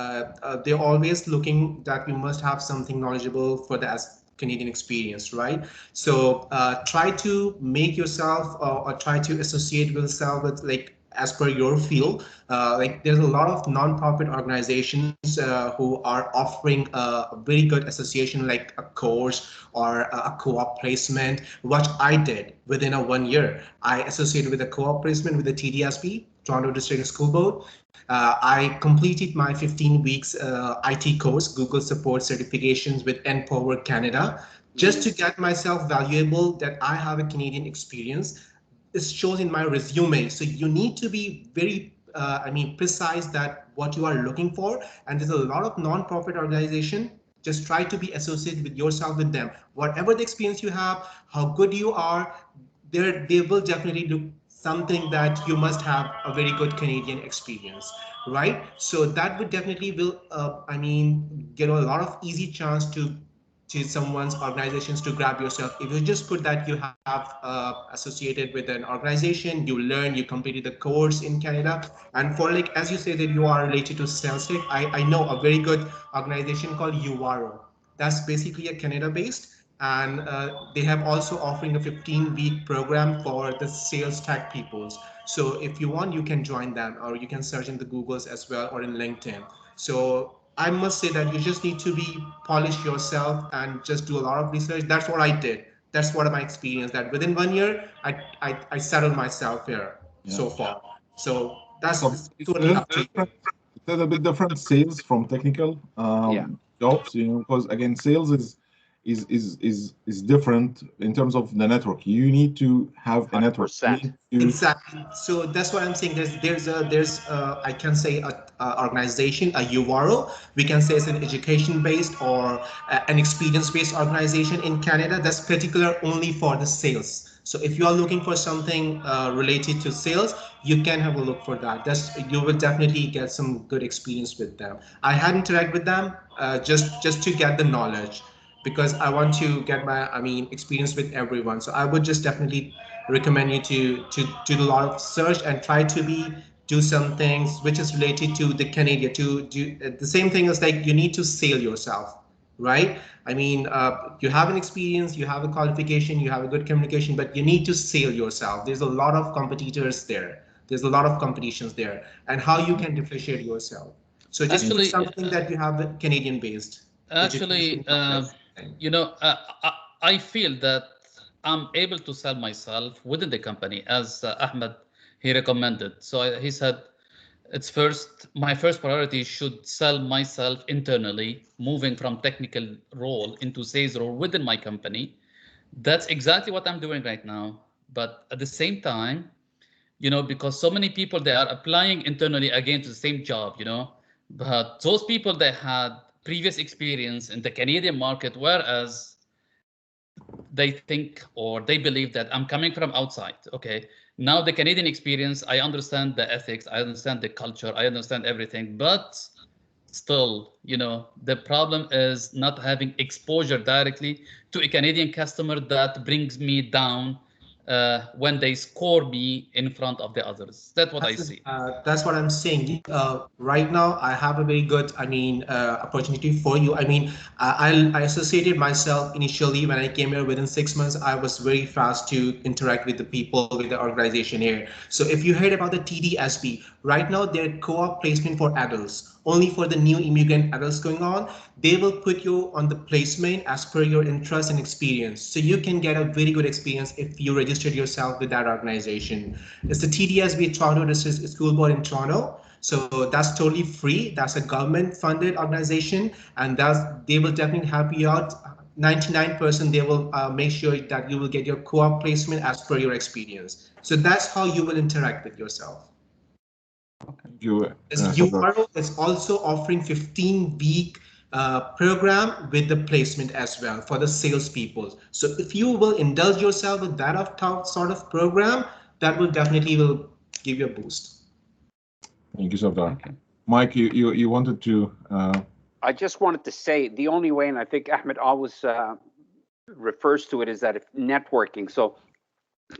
they're always looking that you must have something knowledgeable for the Canadian experience, right? So try to make yourself or try to associate yourself with like as per your field. Like there's a lot of non-profit organizations who are offering a very good association like a course or a co-op placement. What I did within a 1 year, I associated with a co-op placement with the TDSB, Toronto District School Board. I completed my 15 weeks IT course, Google Support certifications with Empower Canada, just to get myself valuable that I have a Canadian experience. This shows in my resume. So you need to be very, precise that what you are looking for. And there's a lot of non-profit organization. Just try to be associated with yourself with them. Whatever the experience you have, how good you are, they will definitely look something that you must have a very good Canadian experience, right? So that would definitely will, get a lot of easy chance to someone's organizations to grab yourself. If you just put that you have associated with an organization, you learn, you completed the course in Canada. And for like, as you say that you are related to sales tech, I know a very good organization called Uvaro. That's basically a Canada based, and they have also offering a 15-week program for the sales tech peoples. So if you want, you can join them, or you can search in the Googles as well or in LinkedIn. So I must say that you just need to be polish yourself and just do a lot of research. That's what I did. That's what my experience. That within 1 year, I settled myself here so far. So that's totally up to you. It's a bit different sales from technical jobs, because again, sales is different in terms of the network. You need to have a network. Exactly. So that's what I'm saying. There's I can say a organization, a URL. We can say it's an education based or an experience based organization in Canada that's particular only for the sales. So if you are looking for something related to sales, you can have a look for that. You will definitely get some good experience with them. I had interact with them just to get the knowledge, because I want to get my experience with everyone. So I would just definitely recommend you to do a lot of search and try to do some things which is related to the Canadian. To do the same thing is like you need to sell yourself, right? You have an experience, you have a qualification, you have a good communication, but you need to sell yourself. There's a lot of competitors there. There's a lot of competitions there, and how you can differentiate yourself. So just do something that you have Canadian based. Actually, I feel that I'm able to sell myself within the company, as Ahmed he recommended. So he said, my first priority should sell myself internally, moving from technical role into sales role within my company. That's exactly what I'm doing right now. But at the same time, because so many people, they are applying internally again to the same job, but those people, they had previous experience in the Canadian market, whereas they think or they believe that I'm coming from outside. Okay, now the Canadian experience, I understand the ethics, I understand the culture, I understand everything, but still, the problem is not having exposure directly to a Canadian customer that brings me down when they score me in front of the others. That's what I see. That's what I'm saying. Right now, I have a very good, opportunity for you. I associated myself initially when I came here. Within 6 months, I was very fast to interact with the people, with the organization here. So if you heard about the TDSB, right now they're co-op placement for adults, only for the new immigrant adults going on. They will put you on the placement as per your interest and experience. So you can get a very good experience if you registered yourself with that organization. It's the TDSB, Toronto District School Board in Toronto. So that's totally free. That's a government funded organization, and they will definitely help you out. 99% they will make sure that you will get your co-op placement as per your experience. So that's how you will interact with yourself. URO is also offering 15-week program with the placement as well for the salespeople. So if you will indulge yourself with that sort of program, that will definitely give you a boost. Thank you, Sardar. Mike, you wanted to. I just wanted to say the only way, and I think Ahmed always refers to it, is that if networking. So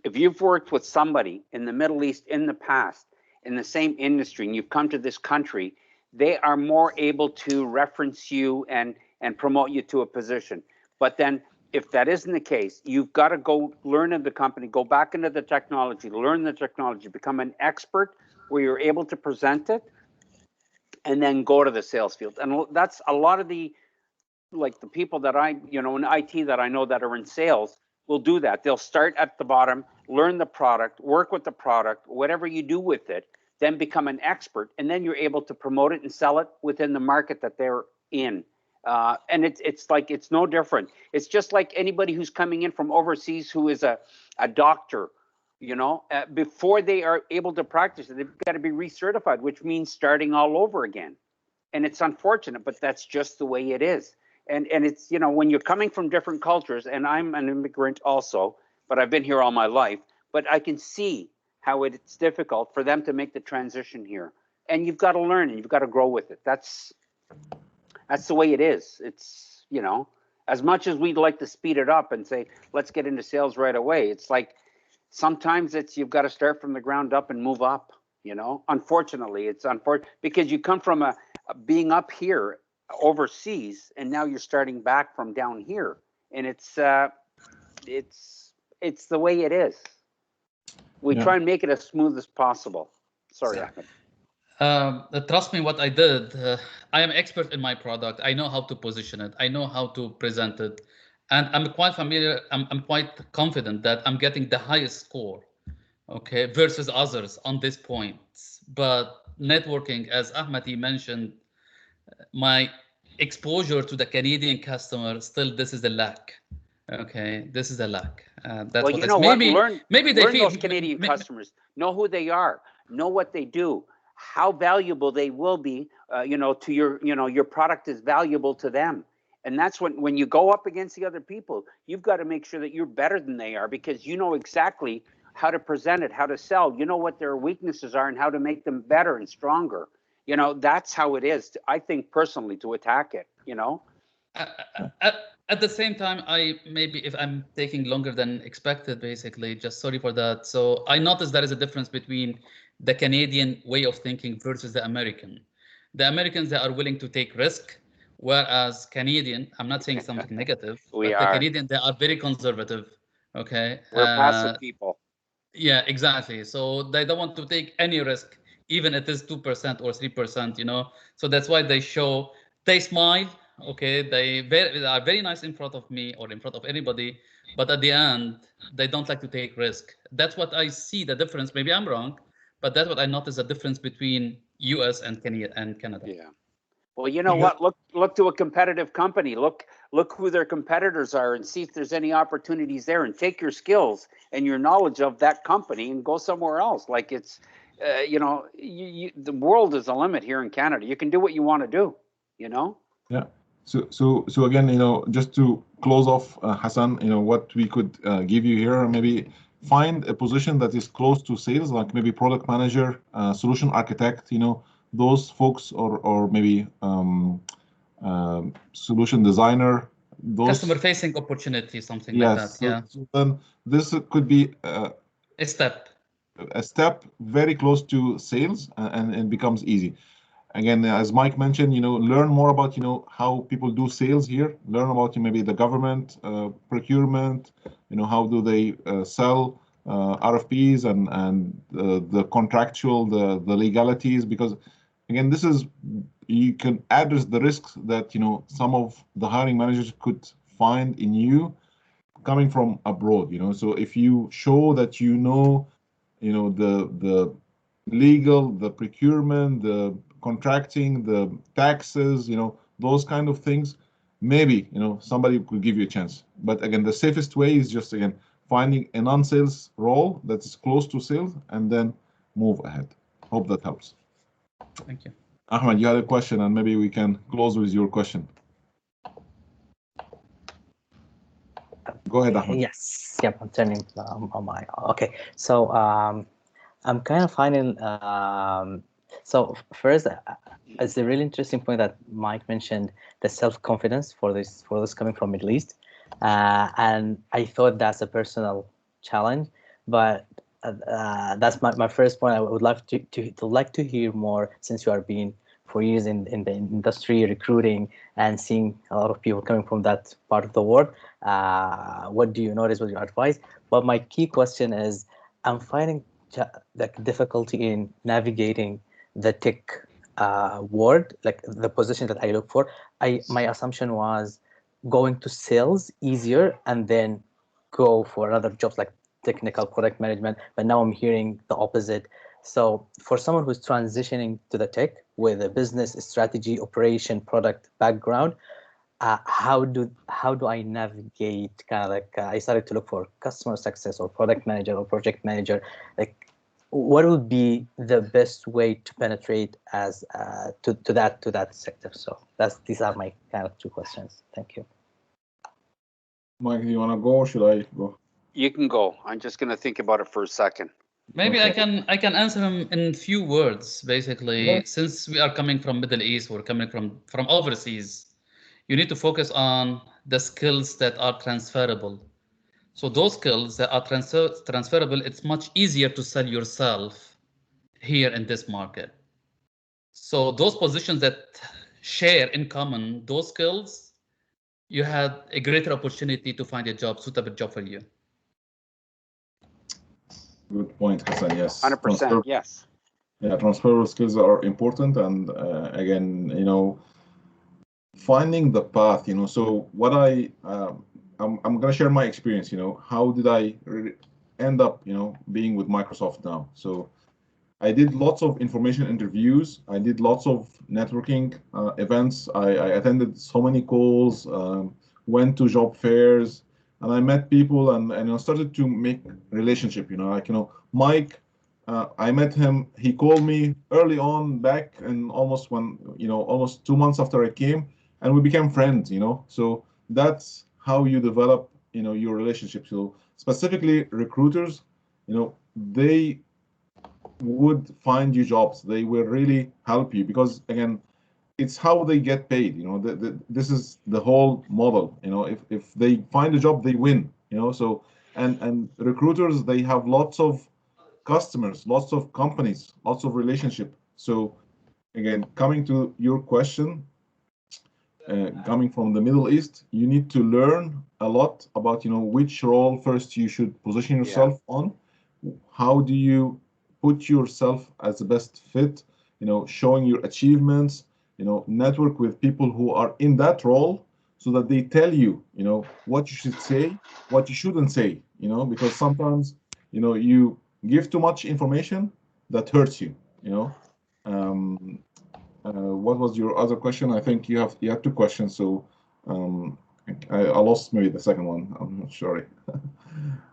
if you've worked with somebody in the Middle East in the past in the same industry and you've come to this country, they are more able to reference you and promote you to a position. But then if that isn't the case, you've got to go learn in the company, go back into the technology, learn the technology, become an expert where you're able to present it, and then go to the sales field. And that's a lot of the, like the people that I, in IT that I know that are in sales will do that. They'll start at the bottom, learn the product, work with the product, whatever you do with it, then become an expert, and then you're able to promote it and sell it within the market that they're in. And it's no different. It's just like anybody who's coming in from overseas who is a doctor, before they are able to practice it, they've got to be recertified, which means starting all over again. And it's unfortunate, but that's just the way it is. And it's, when you're coming from different cultures, and I'm an immigrant also, but I've been here all my life, but I can see how it's difficult for them to make the transition here. And you've got to learn and you've got to grow with it. That's the way it is. It's, as much as we'd like to speed it up and say, let's get into sales right away, it's like, sometimes you've got to start from the ground up and move up, Unfortunately, it's unfortunate because you come from being up here overseas and now you're starting back from down here, and it's the way it is. We try and make it as smooth as possible. Sorry, Ahmed. Trust me, what I did, I am expert in my product. I know how to position it. I know how to present it. And I'm quite familiar, I'm quite confident that I'm getting the highest score, okay, versus others on this point. But networking, as Ahmed mentioned, my exposure to the Canadian customer, still this is a lack. Okay, this is a lack. That's well, what you know what? Maybe they learn feel those Canadian customers, know who they are, know what they do, how valuable they will be, to your product is valuable to them. And that's when you go up against the other people, you've got to make sure that you're better than they are, because you know exactly how to present it, how to sell, what their weaknesses are and how to make them better and stronger. That's how it is, I think personally, to attack it, At the same time, if I'm taking longer than expected, basically, just sorry for that. So I noticed there is a difference between the Canadian way of thinking versus the American. The Americans, they are willing to take risk. Whereas Canadian, I'm not saying something negative, but the Canadian, they are very conservative. Okay. We're passive people. Yeah, exactly. So they don't want to take any risk, even if it is 2% or 3%, So that's why they smile. Okay. They are very nice in front of me or in front of anybody. But at the end, they don't like to take risk. That's what I see the difference. Maybe I'm wrong, but that's what I notice the difference between US and Canada. Yeah. Well, you know what? Look to a competitive company. Look who their competitors are and see if there's any opportunities there, and take your skills and your knowledge of that company and go somewhere else. Like it's, the world is a limit here in Canada. You can do what you want to do, Yeah. So again, just to close off, Hassan, what we could give you here, maybe find a position that is close to sales, like maybe product manager, solution architect, those folks, or maybe solution designer, those customer facing opportunity, something like that. So then this could be a step very close to sales, and it becomes easy. Again, as Mike mentioned, learn more about how people do sales here. Learn about maybe the government procurement. How do they sell RFPs and the contractual, the legalities, because again, this is, you can address the risks that some of the hiring managers could find in you coming from abroad. So if you show that the legal, the procurement, the contracting, the taxes, those kind of things, maybe somebody could give you a chance. But again, the safest way is just finding a non-sales role that is close to sales and then move ahead. Hope that helps. Thank you. Ahmed, you had a question, and maybe we can close with your question. Go ahead, Ahmed. Yes, yep, I'm turning on my, okay. So I'm kind of finding, so first, it's a really interesting point that Mike mentioned, the self-confidence for this coming from Middle East. And I thought that's a personal challenge, but that's my first point. I would love to hear more, since you are being for years in the industry, recruiting, and seeing a lot of people coming from that part of the world. What do you notice with your advice? But my key question is, I'm finding the difficulty in navigating the tech world, like the position that I look for. My assumption was going to sales easier and then go for other jobs like technical product management, but now I'm hearing the opposite. So for someone who's transitioning to the tech with a business strategy, operation, product background, how do I navigate kind of like I started to look for customer success or product manager or project manager, like what would be the best way to penetrate as to that sector? So these are my kind of two questions. Thank you. Mike, do you want to go, or should I go? You can go. I'm just going to think about it for a second. Maybe Okay. I can answer him in few words. Basically, Yeah. since we are coming from Middle East, we're coming from overseas. You need to focus on the skills that are transferable. So those skills that are transferable, it's much easier to sell yourself here in this market. So those positions that share in common those skills, you had a greater opportunity to find a job, suitable job for you. Good point, Hassan. Yes. 100%. Yes. Yeah, transferable skills are important, and again, finding the path. So what I'm gonna share my experience. How did I end up, being with Microsoft now? So I did lots of information interviews. I did lots of networking events. I attended so many calls, went to job fairs, and I met people, and I started to make relationship. Mike. I met him. He called me early on back, and almost 2 months after I came, and we became friends. So that's how you develop, your relationship. So specifically recruiters, they would find you jobs. They will really help you because, again, it's how they get paid. This is the whole model. If they find a job, they win. So and recruiters, they have lots of customers, lots of companies, lots of relationship. So again, coming to your question, coming from the Middle East, you need to learn a lot about which role first you should position yourself on. How do you put yourself as the best fit? Showing your achievements. Network with people who are in that role, so that they tell you, what you should say, what you shouldn't say. Because sometimes, you give too much information that hurts you. Um, what was your other question? I think you had two questions, so I lost maybe the second one. I'm not sure.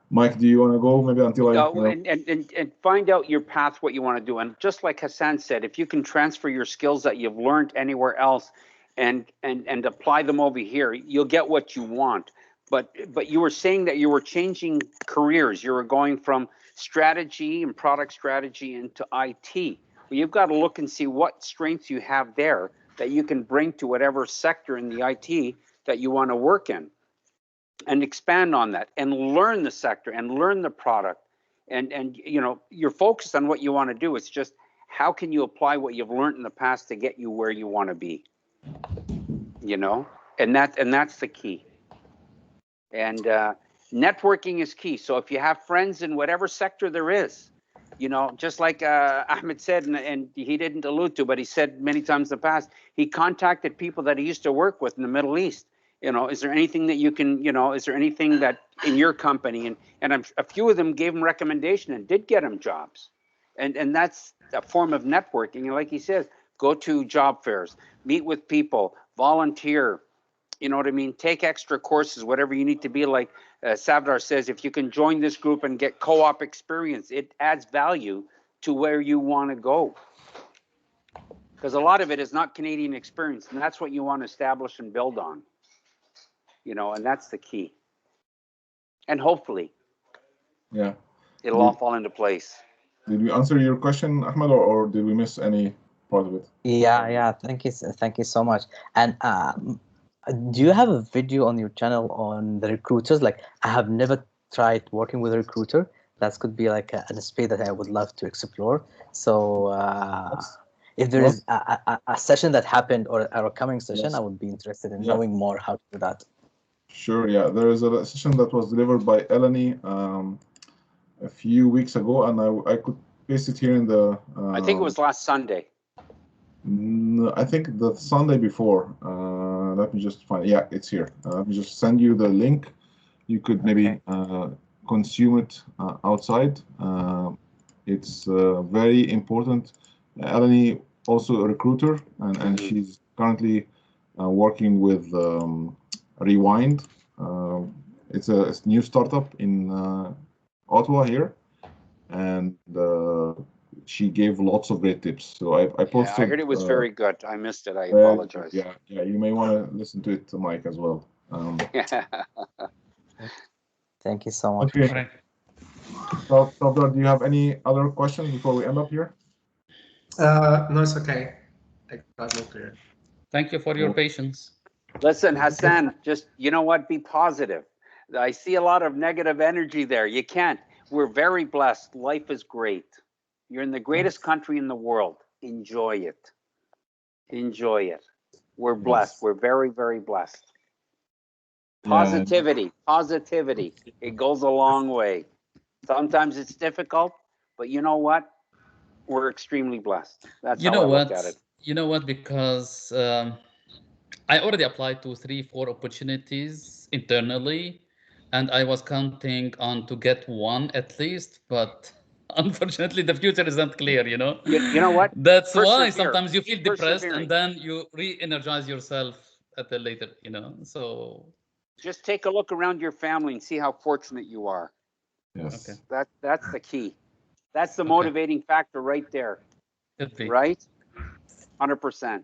Mike, do you want to go maybe until and find out your path, what you want to do. And just like Hassan said, if you can transfer your skills that you've learned anywhere else and apply them over here, you'll get what you want. But you were saying that you were changing careers. You were going from strategy and product strategy into IT. Well, you've got to look and see what strengths you have there that you can bring to whatever sector in the IT that you want to work in, and expand on that and learn the sector and learn the product. And you're focused on what you want to do. It's just how can you apply what you've learned in the past to get you where you want to be, and that's the key. And networking is key. So if you have friends in whatever sector there is, just like Ahmed said, and he didn't allude to, but he said many times in the past, he contacted people that he used to work with in the Middle East. Is there anything that you can, is there anything that in your company, and a few of them gave him recommendation and did get him jobs. And that's a form of networking. And like he says, go to job fairs, meet with people, volunteer, you know what I mean? Take extra courses, whatever you need to be. Like Savdar says, if you can join this group and get co-op experience, it adds value to where you want to go. Because a lot of it is not Canadian experience, and that's what you want to establish and build on. You know, and that's the key. And hopefully, Yeah. it'll all fall into place. Did we answer your question, Ahmed, or did we miss any part of it? Yeah. Thank you so much. And do you have a video on your channel on the recruiters? Like, I have never tried working with a recruiter. That could be like a space that I would love to explore. So if there is a session that happened or a coming session, I would be interested in knowing more how to do that. Sure, yeah. There is a session that was delivered by Eleni a few weeks ago, and I could paste it here in the... I think it was last Sunday. I think the Sunday before. Let me just find it. Yeah, it's here. Let me just send you the link. You could maybe consume it outside. It's very important. Eleni, also a recruiter, and she's currently working with Rewind. It's a new startup in Ottawa here, and she gave lots of great tips. So I posted. Yeah, I heard it was very good. I missed it. I apologize. Yeah. You may want to listen to it, Mike, as well. Thank you so much. Okay. So, do you have any other questions before we end up here? No, it's okay. I got no clear. Thank you for your patience. Listen, Hassan, just, you know what? Be positive. I see a lot of negative energy there. You can't. We're very blessed. Life is great. You're in the greatest country in the world. Enjoy it. Enjoy it. We're blessed. We're very, very blessed. Positivity. It goes a long way. Sometimes it's difficult, but you know what? We're extremely blessed. That's how I look at it. You know what? Because I already applied to 3-4 opportunities internally, and I was counting on to get one at least, but unfortunately the future isn't clear, you know? You know what? That's why sometimes you feel depressed Persevering. and then you re-energize yourself at the later, you know? So just take a look around your family and see how fortunate you are. Yes. Okay. That's the key. That's the motivating factor right there. Right? 100%.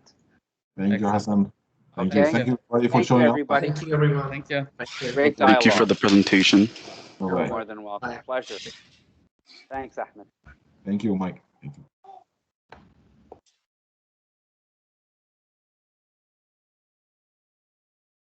Thank you, Hassan. Thank Okay. you. Thank you everybody for showing up. Thank you, everyone. Thank you. Great dialogue. Thank you for the presentation. You're more than welcome. Pleasure. Thanks, Ahmed. Thank you, Mike. Thank you.